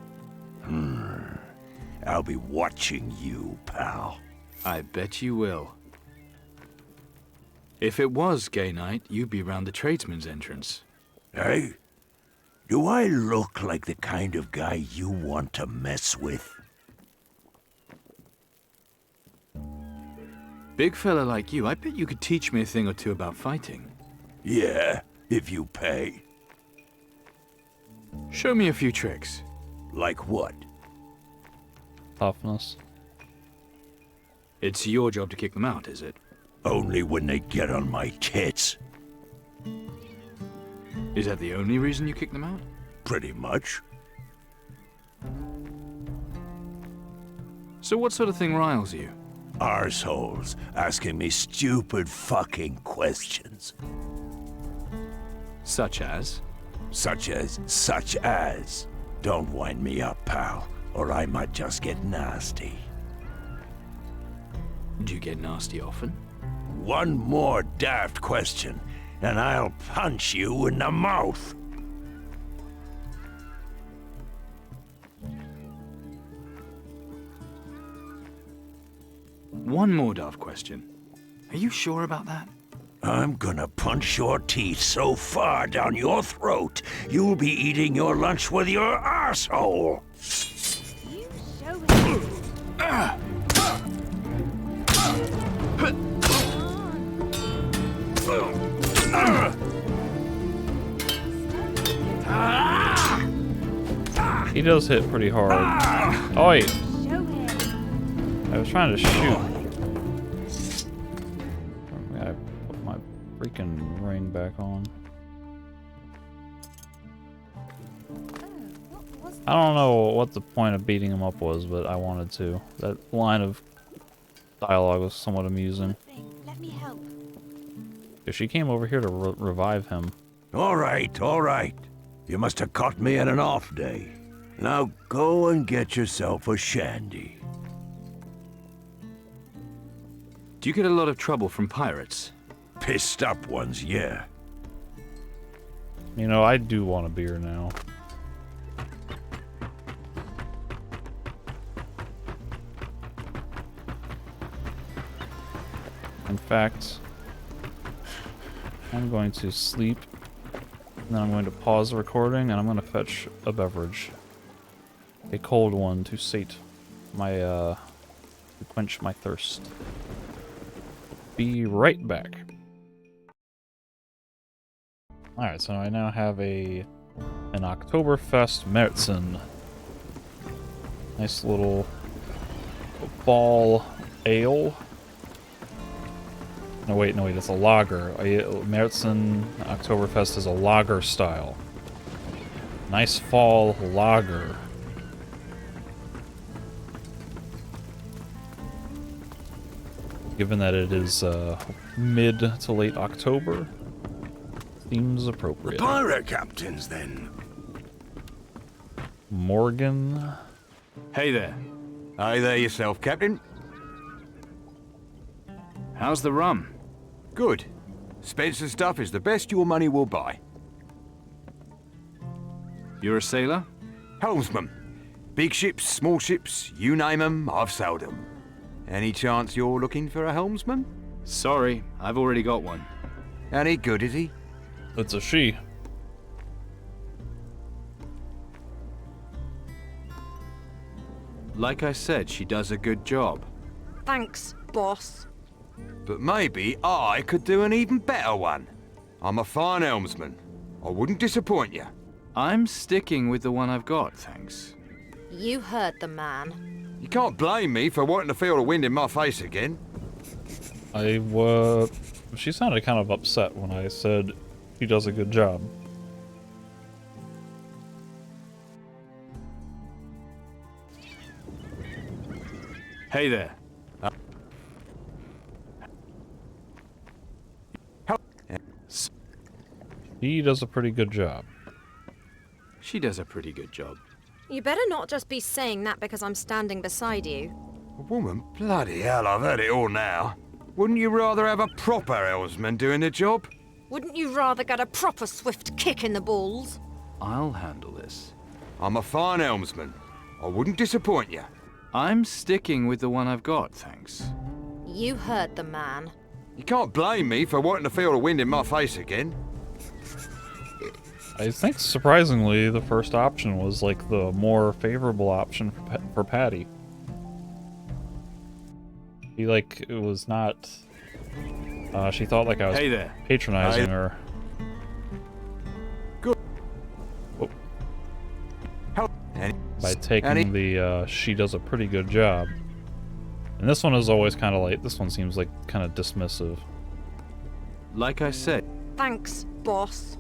I'll be watching you, pal. I bet you will. If it was gay night, you'd be round the tradesman's entrance. Hey? Do I look like the kind of guy you want to mess with? Big fella like you, I bet you could teach me a thing or two about fighting. Yeah, if you pay. Show me a few tricks. Like what? Toughness. It's your job to kick them out, is it? Only when they get on my tits. Is that the only reason you kick them out? Pretty much. So what sort of thing riles you? Arseholes asking me stupid fucking questions. Such as? Such as. Don't wind me up, pal, or I might just get nasty. Do you get nasty often? One more daft question, and I'll punch you in the mouth. One more daft question. Are you sure about that? I'm gonna punch your teeth so far down your throat, you'll be eating your lunch with your arsehole. You show him. He does hit pretty hard. Oh wait, Show him. I was trying to shoot. I put my freaking ring back on. I don't know what the point of beating him up was, but I wanted to. That line of dialogue was somewhat amusing. Let me help. If she came over here to revive him. All right. You must have caught me at an off day. Now go and get yourself a shandy. Do you get a lot of trouble from pirates? Pissed up ones, yeah. You know, I do want a beer now. In fact, I'm going to sleep, and then I'm going to pause the recording, and I'm going to fetch a beverage. A cold one to sate my, to quench my thirst. Be right back. Alright, so I now have an Oktoberfest Märzen. Nice little ball ale. No wait, it's a lager. Märzen Oktoberfest is a lager style. Nice fall lager. Given that it is mid to late October, seems appropriate. Pirate captains, then. Morgan. Hey there. Hey there yourself, Captain. How's the rum? Good. Spencer's stuff is the best your money will buy. You're a sailor? Helmsman. Big ships, small ships, you name 'em, I've sailed 'em. Any chance you're looking for a helmsman? Sorry, I've already got one. Any good, is he? It's a she. Like I said, she does a good job. Thanks, boss. But maybe I could do an even better one. I'm a fine helmsman. I wouldn't disappoint you. I'm sticking with the one I've got, thanks. You heard the man. You can't blame me for wanting to feel the wind in my face again. She sounded kind of upset when I said he does a good job. Hey there. He does a pretty good job. She does a pretty good job. You better not just be saying that because I'm standing beside you. A woman? Bloody hell, I've heard it all now. Wouldn't you rather have a proper helmsman doing the job? Wouldn't you rather get a proper swift kick in the balls? I'll handle this. I'm a fine helmsman. I wouldn't disappoint you. I'm sticking with the one I've got, thanks. You heard the man. You can't blame me for wanting to feel the wind in my face again. I think surprisingly, the first option was like the more favorable option for Patty. He like it was not. She thought like I was Hey there. patronizing her. Good. Whoop. How? By taking the she does a pretty good job. And this one is always kind of like this one seems like kind of dismissive. Like I said, Thanks, boss.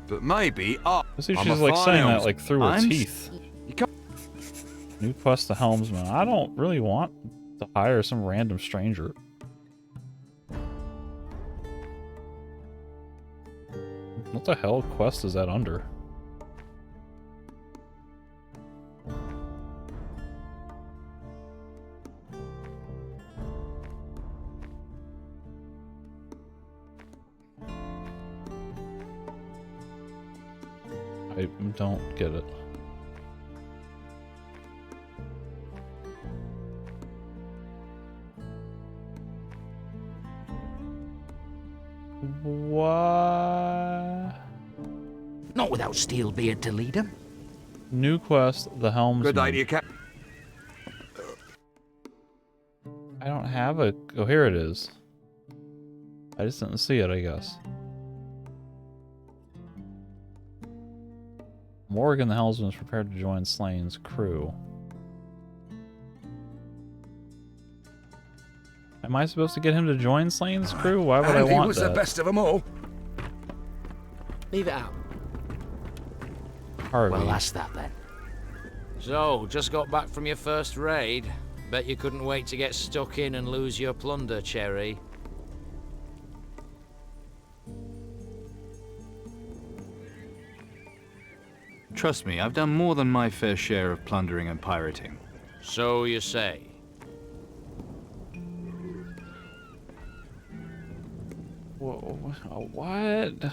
But maybe I see I'm she's a like fine saying that helms- like through her I'm teeth. You can't- New quest, the helmsman. I don't really want to hire some random stranger. What the hell quest is that under? I don't get it. What? Not without Steelbeard to lead him. New quest, the helmsman. Good day to you, Cap. I don't have a... Oh, here it is. I just didn't see it, I guess. Morgan the helmsman is prepared to join Slane's crew. Am I supposed to get him to join Slane's crew? Why would I And he want was that? the best of them all. Leave it out. Harvey. Well, that's that then. So, just got back from your first raid. Bet you couldn't wait to get stuck in and lose your plunder, Cherry. trust me, I've done more than my fair share of plundering and pirating. So you say. What?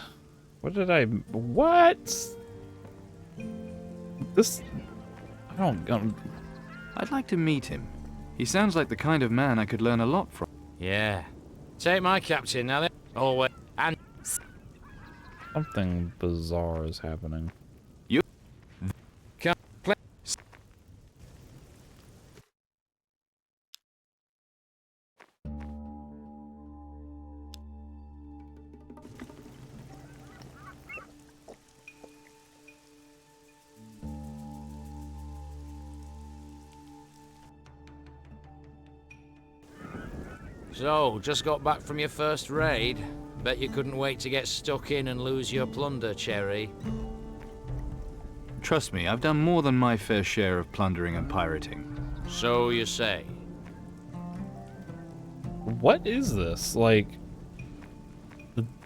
What did I... What? This... I don't... I'd like to meet him. He sounds like the kind of man I could learn a lot from. Yeah. Take my captain now then. Always. And Something bizarre is happening. so, just got back from your first raid. Bet you couldn't wait to get stuck in and lose your plunder, Cherry. Trust me, I've done more than my fair share of plundering and pirating. So you say. What is this? Like...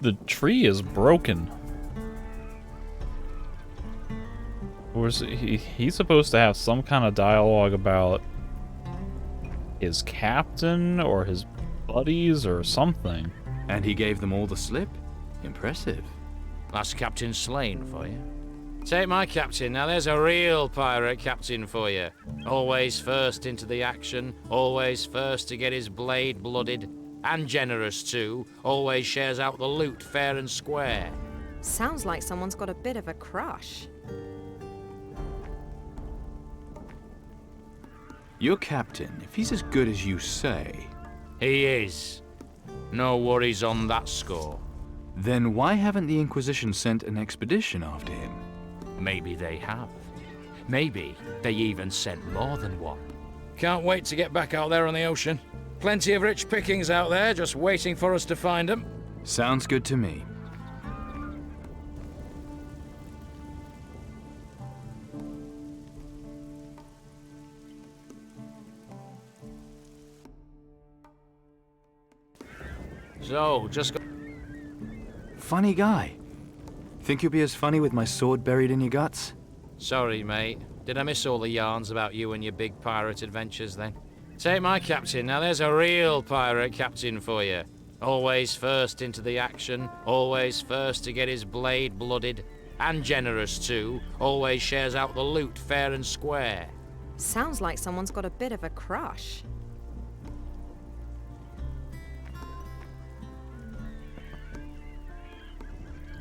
The tree is broken. Was he's supposed to have some kind of dialogue about his captain or his buddies or something. And he gave them all the slip? Impressive. That's Captain Slane for you. Take my captain, now there's a real pirate captain for you. Always first into the action, always first to get his blade blooded, and generous too, always shares out the loot fair and square. Sounds like someone's got a bit of a crush. Your captain, if he's as good as you say, He is. No worries on that score. then why haven't the Inquisition sent an expedition after him? Maybe they have. Maybe they even sent more than one. Can't wait to get back out there on the ocean. Plenty of rich pickings out there, just waiting for us to find them. Sounds good to me. So, just go. Funny guy. Think you'll be as funny with my sword buried in your guts? Sorry, mate. Did I miss all the yarns about you and your big pirate adventures then? Take my captain, now there's a real pirate captain for you. Always first into the action, always first to get his blade blooded, and generous too, always shares out the loot fair and square. Sounds like someone's got a bit of a crush.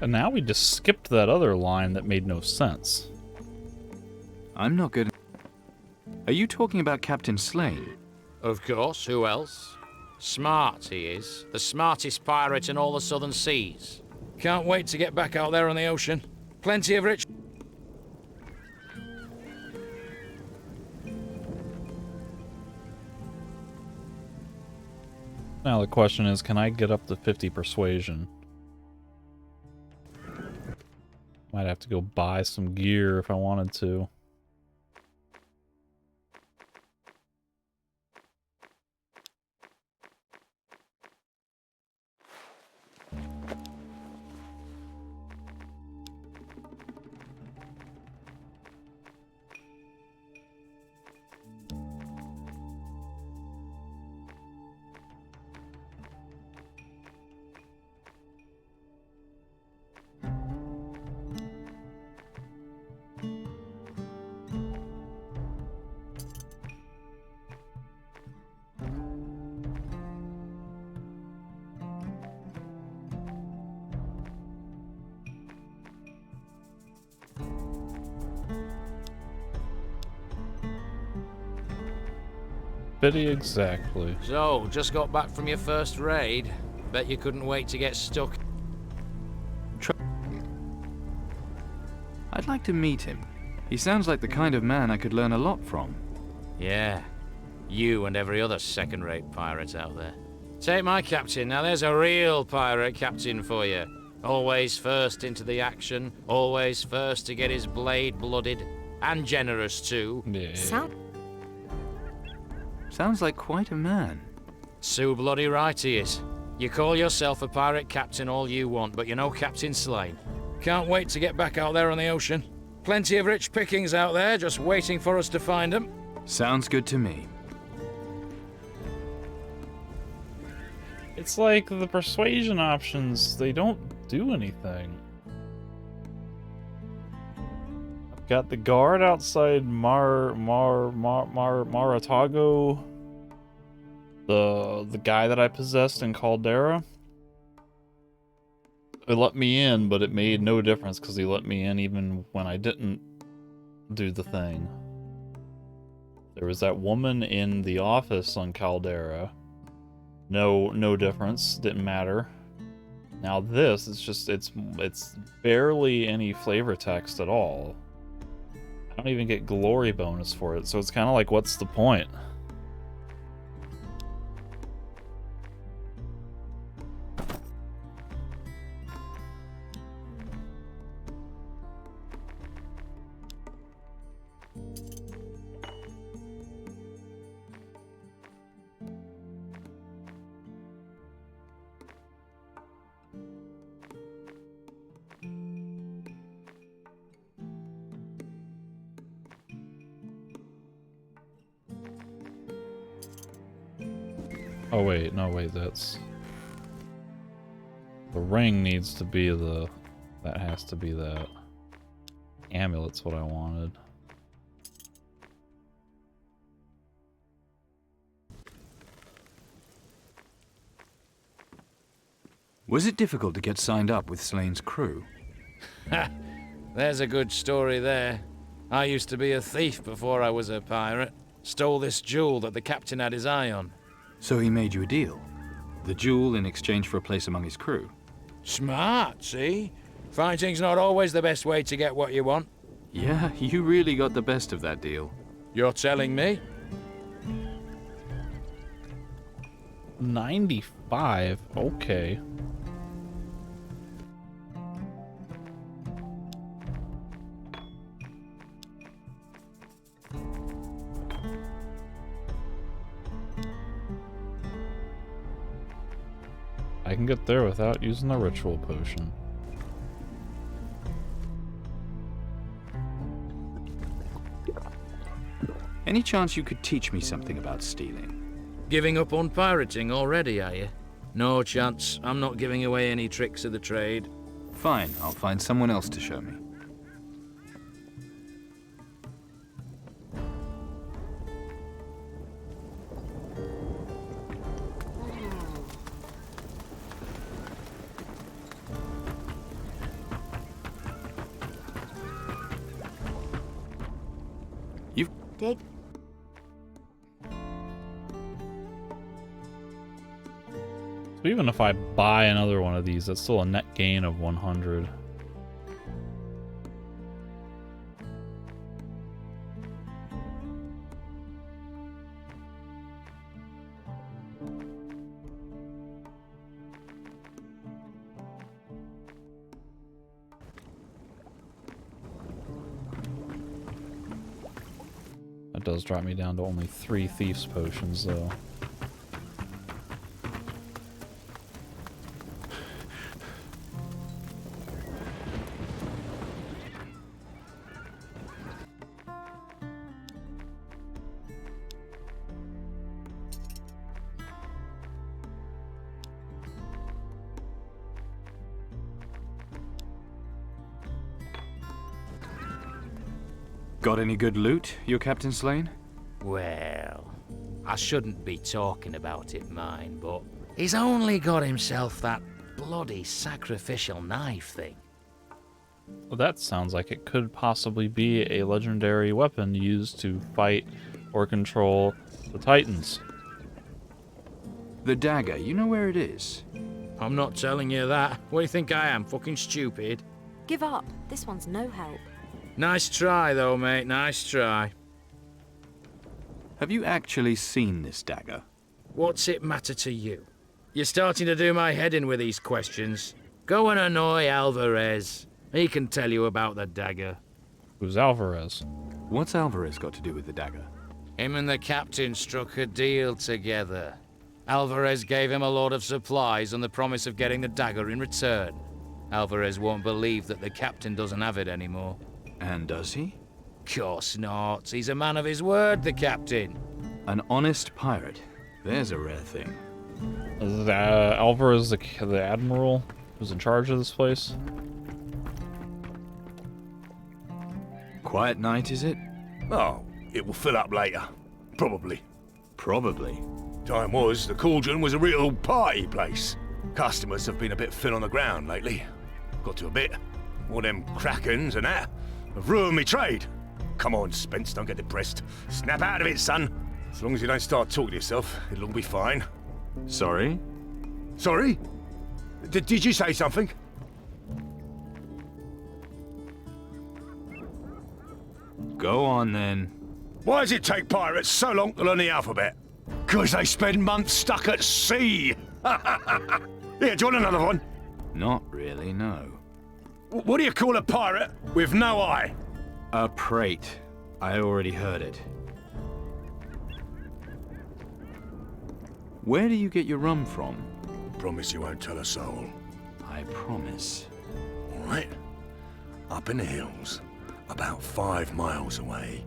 And now we just skipped that other line that made no sense. I'm not good. Are you talking about Captain Slane? Of course, who else? Smart, he is. The smartest pirate in all the southern seas. Can't wait to get back out there on the ocean. Plenty of rich... Now the question is, can I get up to 50 persuasion? Might have to go buy some gear if I wanted to. Pity exactly. So, just got back from your first raid. Bet you couldn't wait to get stuck. I'd like to meet him. He sounds like the kind of man I could learn a lot from. Yeah. You and every other second-rate pirate out there. Take my captain. Now there's a real pirate captain for you. Always first into the action. Always first to get his blade blooded. And generous, too. Yeah. Sounds like quite a man. So bloody right he is. You call yourself a pirate captain all you want, but you're no Captain Slane. Can't wait to get back out there on the ocean. Plenty of rich pickings out there, just waiting for us to find them. Sounds good to me. It's like the persuasion options, they don't do anything. I've got the guard outside Maratago. The guy that I possessed in Caldera. It let me in, but it made no difference because he let me in even when I didn't do the thing. There was that woman in the office on Caldera. No difference, didn't matter. Now this, it's barely any flavor text at all. I don't even get glory bonus for it, so it's kind of like, what's the point? Oh wait, no wait, that's... The ring needs to be the... That has to be that. Amulet's what I wanted. Was it difficult to get signed up with Slane's crew? Ha! There's a good story there. I used to be a thief before I was a pirate. Stole this jewel that the captain had his eye on. So he made you a deal? The jewel in exchange for a place among his crew? Smart, see? Fighting's not always the best way to get what you want. Yeah, you really got the best of that deal. You're telling me? 95? Okay. I can get there without using the ritual potion. Any chance you could teach me something about stealing? Giving up on pirating already, are you? No chance. I'm not giving away any tricks of the trade. Fine, I'll find someone else to show me. Dig. So even if I buy another one of these, that's still a net gain of 100. That does drop me down to only 3 Thief's Potions, though. Got any good loot, your Captain Slane? Well, I shouldn't be talking about it, mind, but he's only got himself that bloody sacrificial knife thing. Well, that sounds like it could possibly be a legendary weapon used to fight or control the Titans. The dagger, you know where it is? I'm not telling you that. What do you think I am, fucking stupid? Give up. This one's no help. Nice try, though, mate. Nice try. Have you actually seen this dagger? What's it matter to you? You're starting to do my head in with these questions. Go and annoy Alvarez. He can tell you about the dagger. Who's Alvarez? What's Alvarez got to do with the dagger? Him and the captain struck a deal together. Alvarez gave him a load of supplies on the promise of getting the dagger in return. Alvarez won't believe that the captain doesn't have it anymore. And does he? Course not. He's a man of his word, the captain. An honest pirate. There's a rare thing. Is Alvarez the admiral who's in charge of this place? Quiet night, is it? Oh, it will fill up later. Probably. Probably. Time was, the Cauldron was a real party place. Customers have been a bit thin on the ground lately. Got to a bit. All them krakens and that have ruined me trade. Come on, Spence, don't get depressed. Snap out of it, son. As long as you don't start talking to yourself, it'll all be fine. Sorry? Sorry? Did you say something? Go on, then. Why does it take pirates so long to learn the alphabet? 'Cause they spend months stuck at sea. Here, do you want another one? Not really, no. What do you call a pirate with no eye? A prate. I already heard it. Where do you get your rum from? Promise you won't tell a soul. I promise. All right? Up in the hills, about 5 miles away,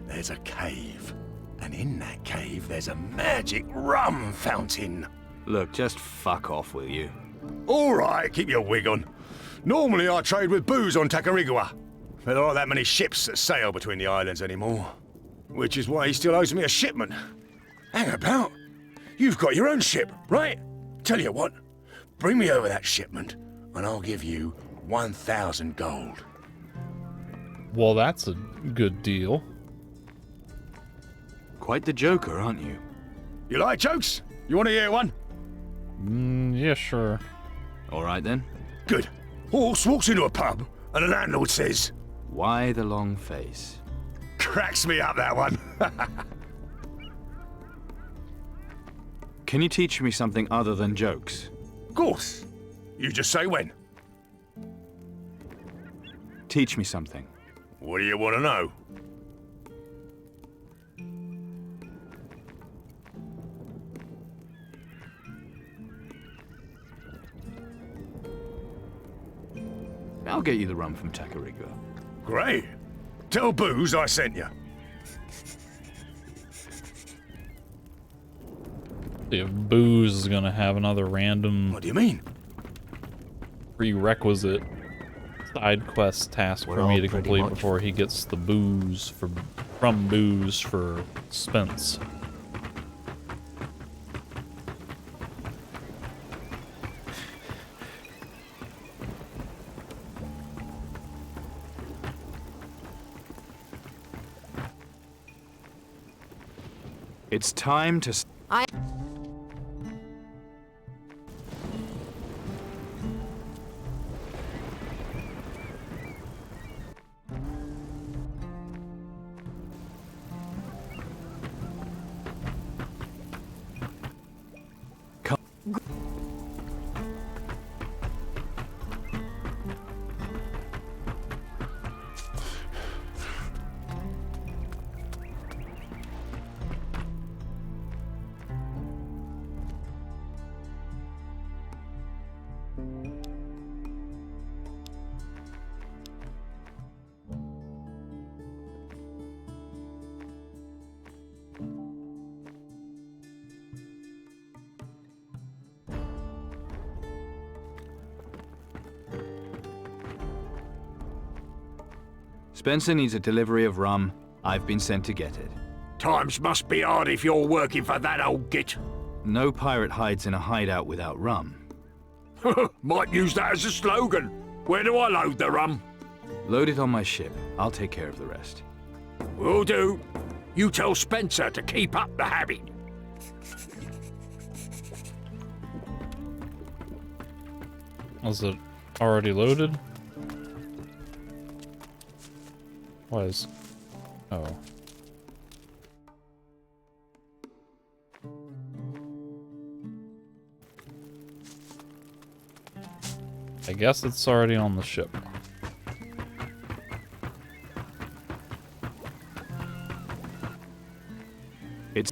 there's a cave. And in that cave, there's a magic rum fountain. Look, just fuck off, will you? All right, keep your wig on. Normally I trade with booze on Tacarigua. There aren't that many ships that sail between the islands anymore. Which is why he still owes me a shipment. Hang about. You've got your own ship, right? Tell you what, bring me over that shipment and I'll give you 1,000 gold. Well, that's a good deal. Quite the joker, aren't you? You like jokes? You want to hear one? Yeah, sure. All right, then. Good. Horse walks into a pub and the landlord says, Why the long face? cracks me up, that one. Can you teach me something other than jokes? Of course. You just say when. Teach me something. What do you want to know? I'll get you the rum from Tacarigua. Great. Tell Booze I sent you. If Booze is gonna have another random What do you mean? prerequisite side quest task We're for all me to pretty complete much- before he gets the booze from Booze for Spence. It's time to... I... Spencer needs a delivery of rum. I've been sent to get it. Times must be hard if you're working for that old git. No pirate hides in a hideout without rum. Might use that as a slogan. Where do I load the rum? Load it on my ship. I'll take care of the rest. Will do. You tell Spencer to keep up the habit. Was it already loaded? Was. Oh. I guess it's already on the ship. It's...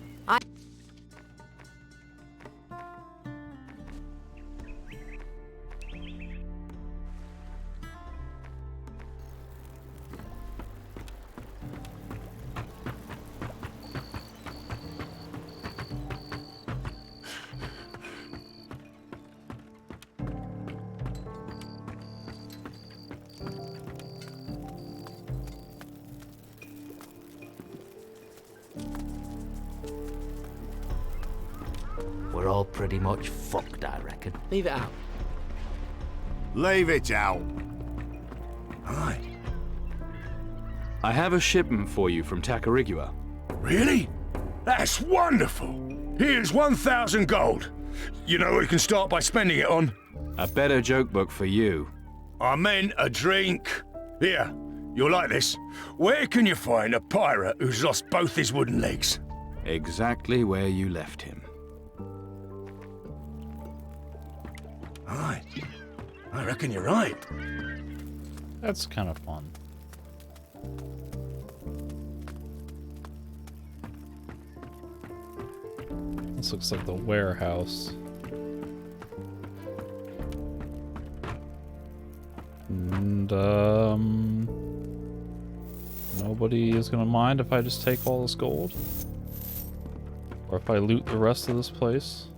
We're all pretty much fucked, I reckon. Leave it out. Leave it out. Aye. I have a shipment for you from Tacarigua. Really? That's wonderful. Here's 1,000 gold. You know what you can start by spending it on? A better joke book for you. I meant a drink. Here, you'll like this. Where can you find a pirate who's lost both his wooden legs? Exactly where you left him. Aye. I reckon you're right. That's kind of fun. This looks like the warehouse. And, nobody is gonna mind if I just take all this gold? Or if I loot the rest of this place?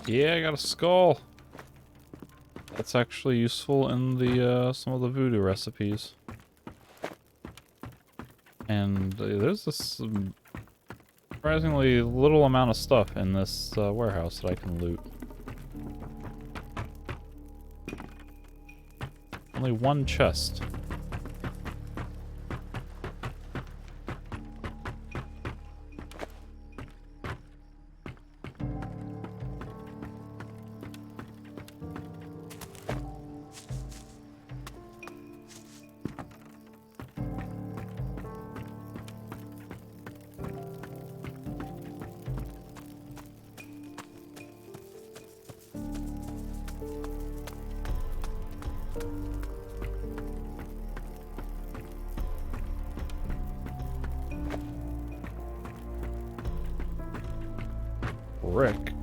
Yeah, I got a skull. That's actually useful in the some of the voodoo recipes. And there's this surprisingly little amount of stuff in this warehouse that I can loot. Only one chest. Rick.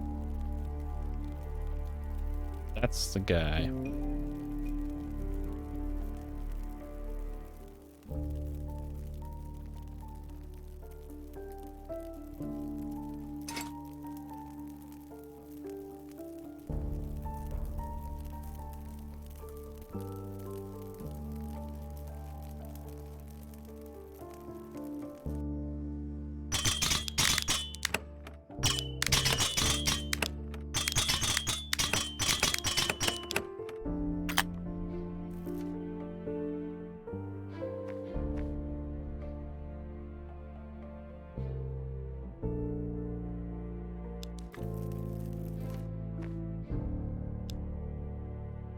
That's the guy.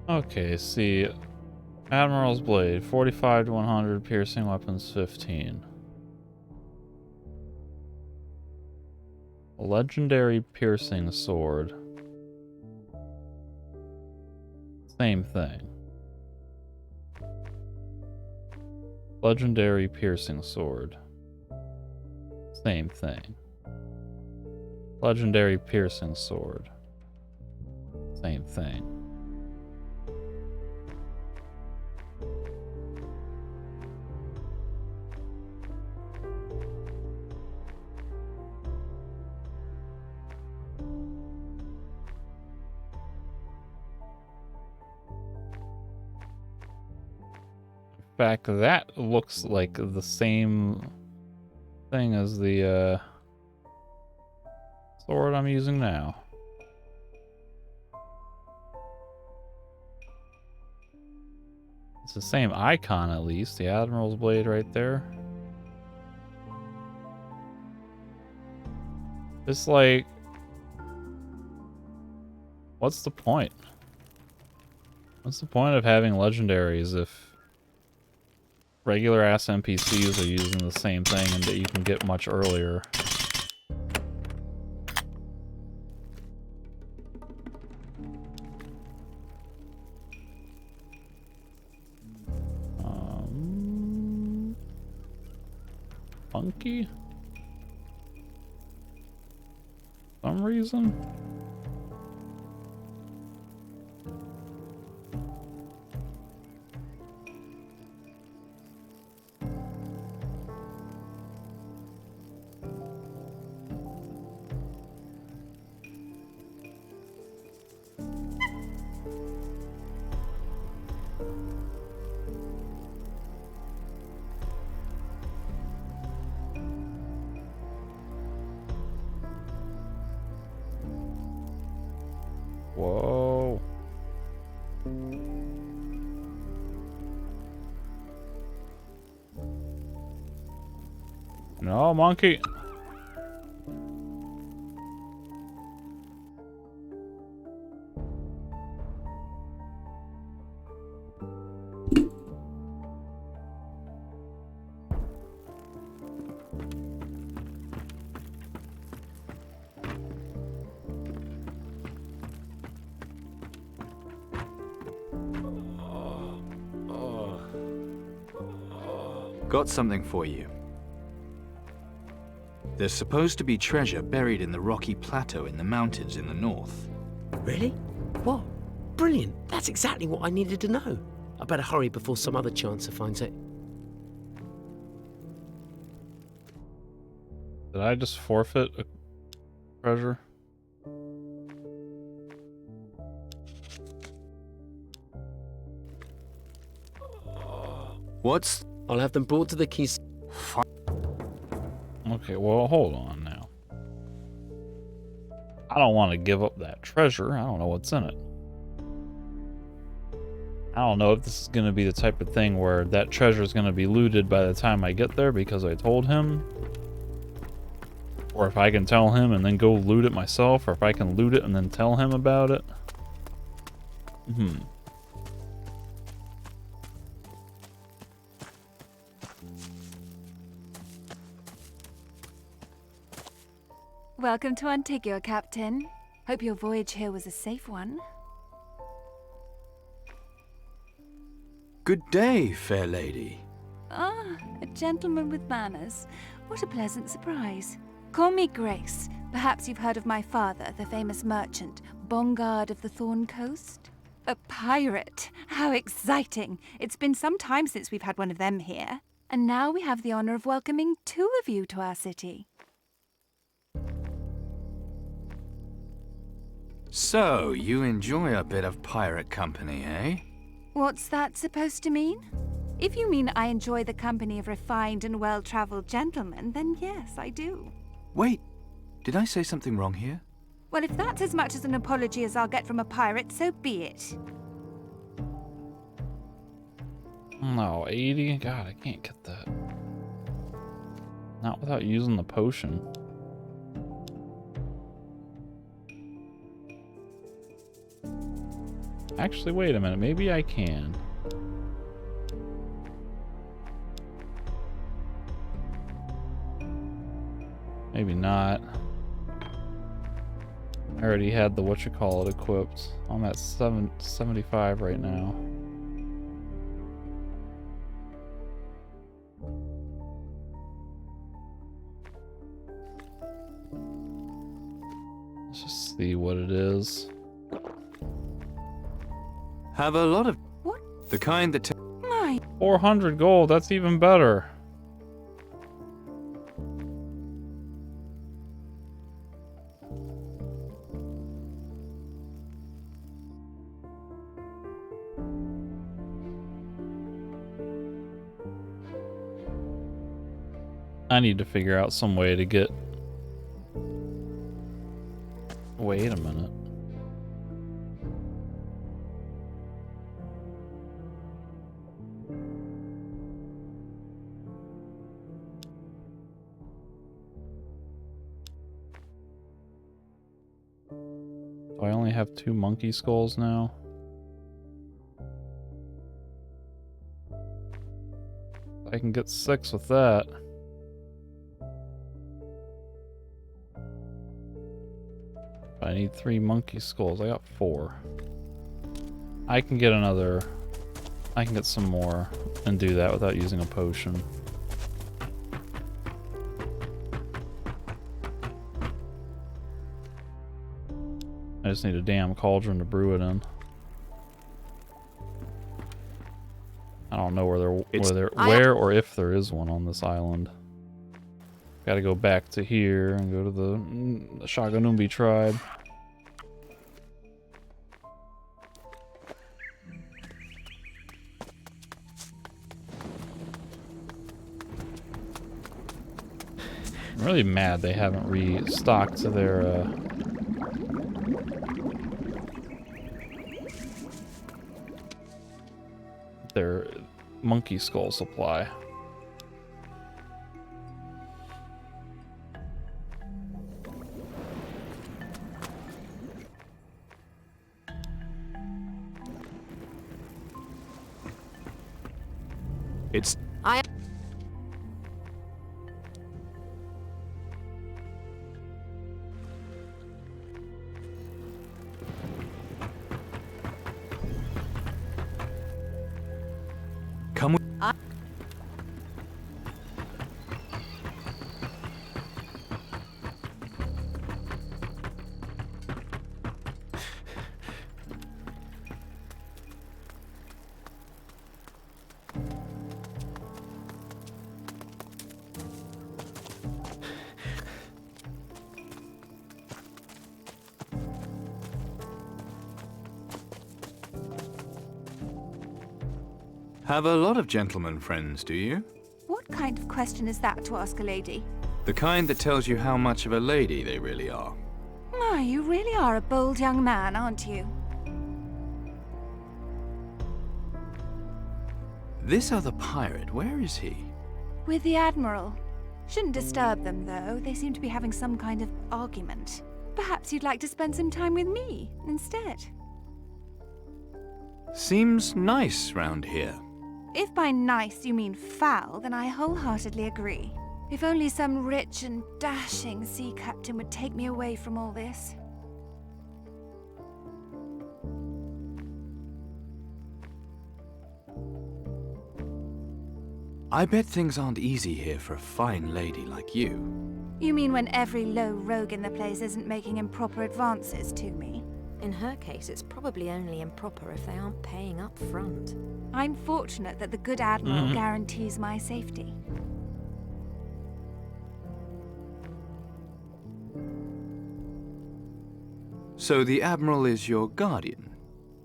Okay, see. Admiral's Blade, 45 to 100, piercing weapons 15. Legendary piercing sword. Same thing. Legendary piercing sword. Same thing. Legendary piercing sword. Same thing. In fact, that looks like the same thing as the sword I'm using now. It's the same icon, at least. The Admiral's Blade right there. It's like... what's the point? What's the point of having legendaries if regular ass NPCs are using the same thing and that you can get much earlier? Funky? Some reason? Whoa. No, monkey. Got something for you. There's supposed to be treasure buried in the rocky plateau in the mountains in the north. Really? What? Brilliant. That's exactly what I needed to know. I better hurry before some other chancer finds it. Did I just forfeit a treasure? What's... I'll have them brought to the keys. Okay, well, hold on now. I don't want to give up that treasure. I don't know what's in it. I don't know if this is going to be the type of thing where that treasure is going to be looted by the time I get there because I told him. Or if I can tell him and then go loot it myself, or if I can loot it and then tell him about it. Welcome to Antigua, Captain. Hope your voyage here was a safe one. Good day, fair lady. Ah, a gentleman with manners. What a pleasant surprise. Call me Grace. Perhaps you've heard of my father, the famous merchant, Bongard of the Thorn Coast? A pirate! How exciting! It's been some time since we've had one of them here. And now we have the honor of welcoming 2 of you to our city. So, you enjoy a bit of pirate company, eh? What's that supposed to mean? If you mean I enjoy the company of refined and well-traveled gentlemen, then yes, I do. Wait, did I say something wrong here? Well, if that's as much as an apology as I'll get from a pirate, so be it. No, 80? God, I can't get that. Not without using the potion. Actually, wait a minute. Maybe I can. Maybe not. I already had the whatchamacallit equipped. I'm at 75 right now. Let's just see what it is. Have a lot of... What? The kind that... 400 gold, that's even better. I need to figure out some way to get... Wait a minute. Do I only have 2 monkey skulls now? I can get 6 with that. I need 3 monkey skulls. I got 4. I can get another... I can get some more and do that without using a potion. I just need a damn cauldron to brew it in. I don't know where or if there is one on this island. Gotta go back to here and go to the Shaganumbi tribe. I'm really mad they haven't restocked their monkey skull supply. It's... Come with... Have a lot of gentlemen friends, do you? What kind of question is that to ask a lady? The kind that tells you how much of a lady they really are. Ah, you really are a bold young man, aren't you? This other pirate, where is he? With the Admiral. Shouldn't disturb them, though. They seem to be having some kind of argument. Perhaps you'd like to spend some time with me instead. Seems nice round here. If by nice you mean foul, then I wholeheartedly agree. If only some rich and dashing sea captain would take me away from all this. I bet things aren't easy here for a fine lady like you. You mean when every low rogue in the place isn't making improper advances to me? In her case, it's probably only improper if they aren't paying up front. I'm fortunate that the good Admiral guarantees my safety. So the Admiral is your guardian?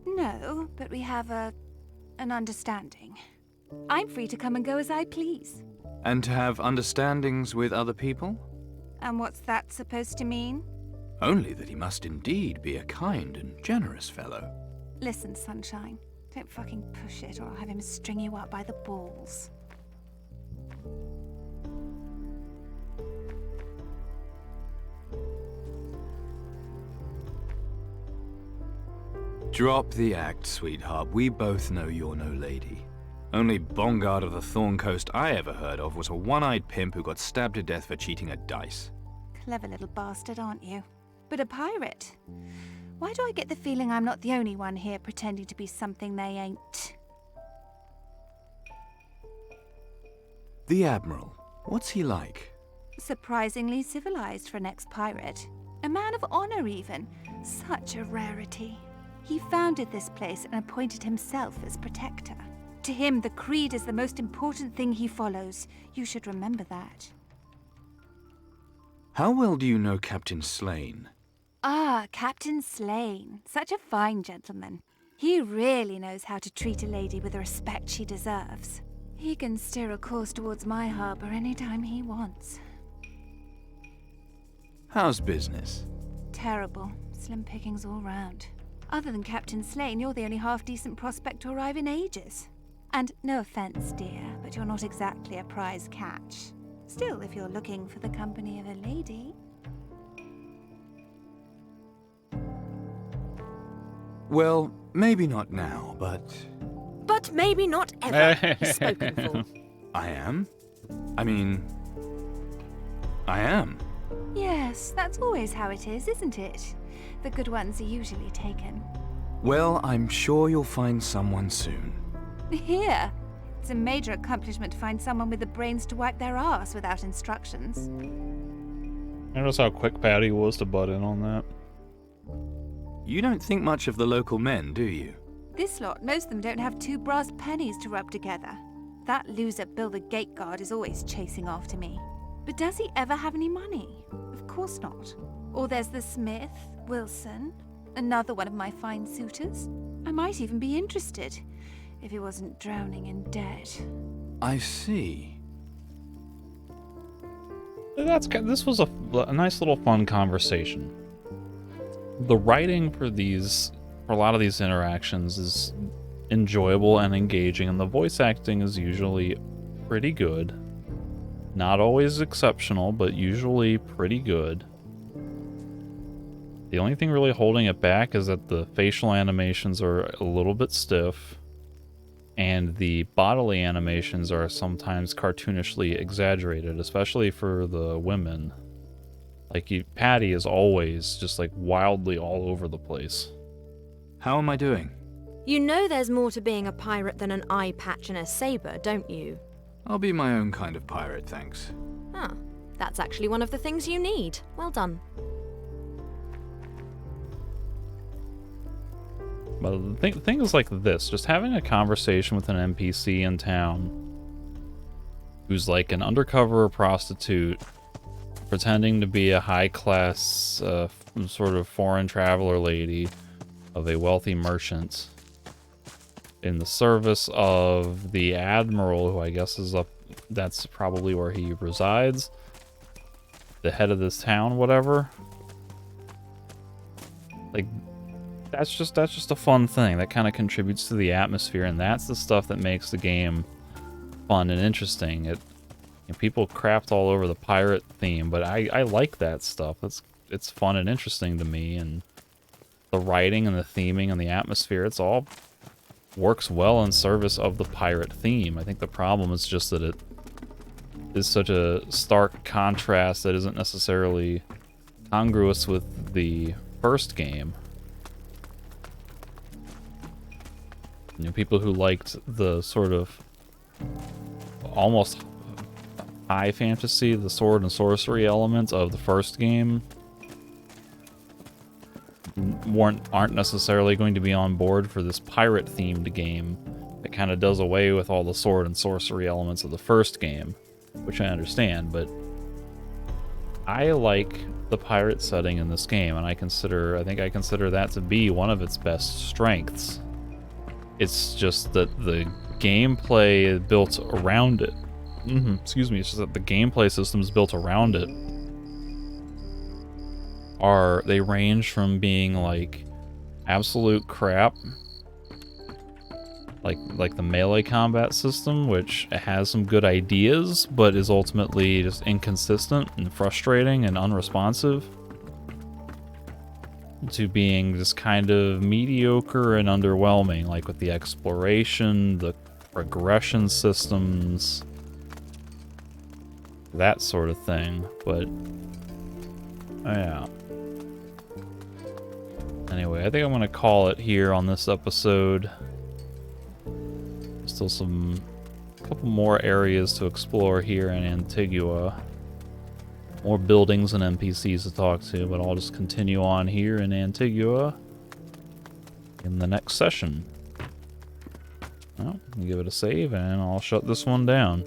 No, but we have an understanding. I'm free to come and go as I please. And to have understandings with other people? And what's that supposed to mean? Only that he must indeed be a kind and generous fellow. Listen, Sunshine, don't fucking push it or I'll have him string you up by the balls. Drop the act, sweetheart. We both know you're no lady. Only Bongard of the Thorn Coast I ever heard of was a one-eyed pimp who got stabbed to death for cheating at dice. Clever little bastard, aren't you? But a pirate? Why do I get the feeling I'm not the only one here pretending to be something they ain't? The Admiral. What's he like? Surprisingly civilized for an ex-pirate. A man of honor, even. Such a rarity. He founded this place and appointed himself as protector. To him, the creed is the most important thing he follows. You should remember that. How well do you know Captain Slane? Ah, Captain Slane. Such a fine gentleman. He really knows how to treat a lady with the respect she deserves. He can steer a course towards my harbor anytime he wants. How's business? Terrible. Slim pickings all round. Other than Captain Slane, you're the only half-decent prospect to arrive in ages. And no offense, dear, but you're not exactly a prize catch. Still, if you're looking for the company of a lady... Well, maybe not now, but... But maybe not ever. He's spoken for. I am? I mean... I am. Yes, that's always how it is, isn't it? The good ones are usually taken. Well, I'm sure you'll find someone soon. Here! It's a major accomplishment to find someone with the brains to wipe their ass without instructions. Notice how quick Patty was to butt in on that. You don't think much of the local men, do you? This lot, most of them don't have 2 brass pennies to rub together. That loser Bill the Gate Guard is always chasing after me. But does he ever have any money? Of course not. Or there's the Smith, Wilson, another one of my fine suitors. I might even be interested, if he wasn't drowning in debt. I see. This was a nice little fun conversation. The writing for a lot of these interactions is enjoyable and engaging, and the voice acting is usually pretty good. Not always exceptional, but usually pretty good. The only thing really holding it back is that the facial animations are a little bit stiff, and the bodily animations are sometimes cartoonishly exaggerated, especially for the women. Like, Patty is always just like wildly all over the place. How am I doing? You know there's more to being a pirate than an eye patch and a saber, don't you? I'll be my own kind of pirate, thanks. Ah, that's actually one of the things you need. Well done. But things like this, just having a conversation with an NPC in town who's like an undercover prostitute pretending to be a high-class sort of foreign traveler lady of a wealthy merchant in the service of the Admiral, who I guess is that's probably where he resides, the head of this town, whatever. Like, that's just a fun thing that kind of contributes to the atmosphere, and that's the stuff that makes the game fun and interesting. People craft all over the pirate theme, but I like that stuff. It's fun and interesting to me, and the writing and the theming and the atmosphere, it's all works well in service of the pirate theme. I think the problem is just that it is such a stark contrast that isn't necessarily congruous with the first game. People who liked the sort of almost high fantasy, the sword and sorcery elements of the first game aren't necessarily going to be on board for this pirate themed game that kind of does away with all the sword and sorcery elements of the first game, which I understand, but I like the pirate setting in this game, and I think I consider that to be one of its best strengths. It's just that the gameplay built around it. Excuse me, it's just that the gameplay systems built around it they range from being like absolute crap, like the melee combat system, which has some good ideas, but is ultimately just inconsistent and frustrating and unresponsive, to being just kind of mediocre and underwhelming, like with the exploration, the progression systems, that sort of thing. But yeah. Anyway, I think I'm gonna call it here on this episode. Still a couple more areas to explore here in Antigua. More buildings and NPCs to talk to, but I'll just continue on here in Antigua in the next session. Well, give it a save and I'll shut this one down.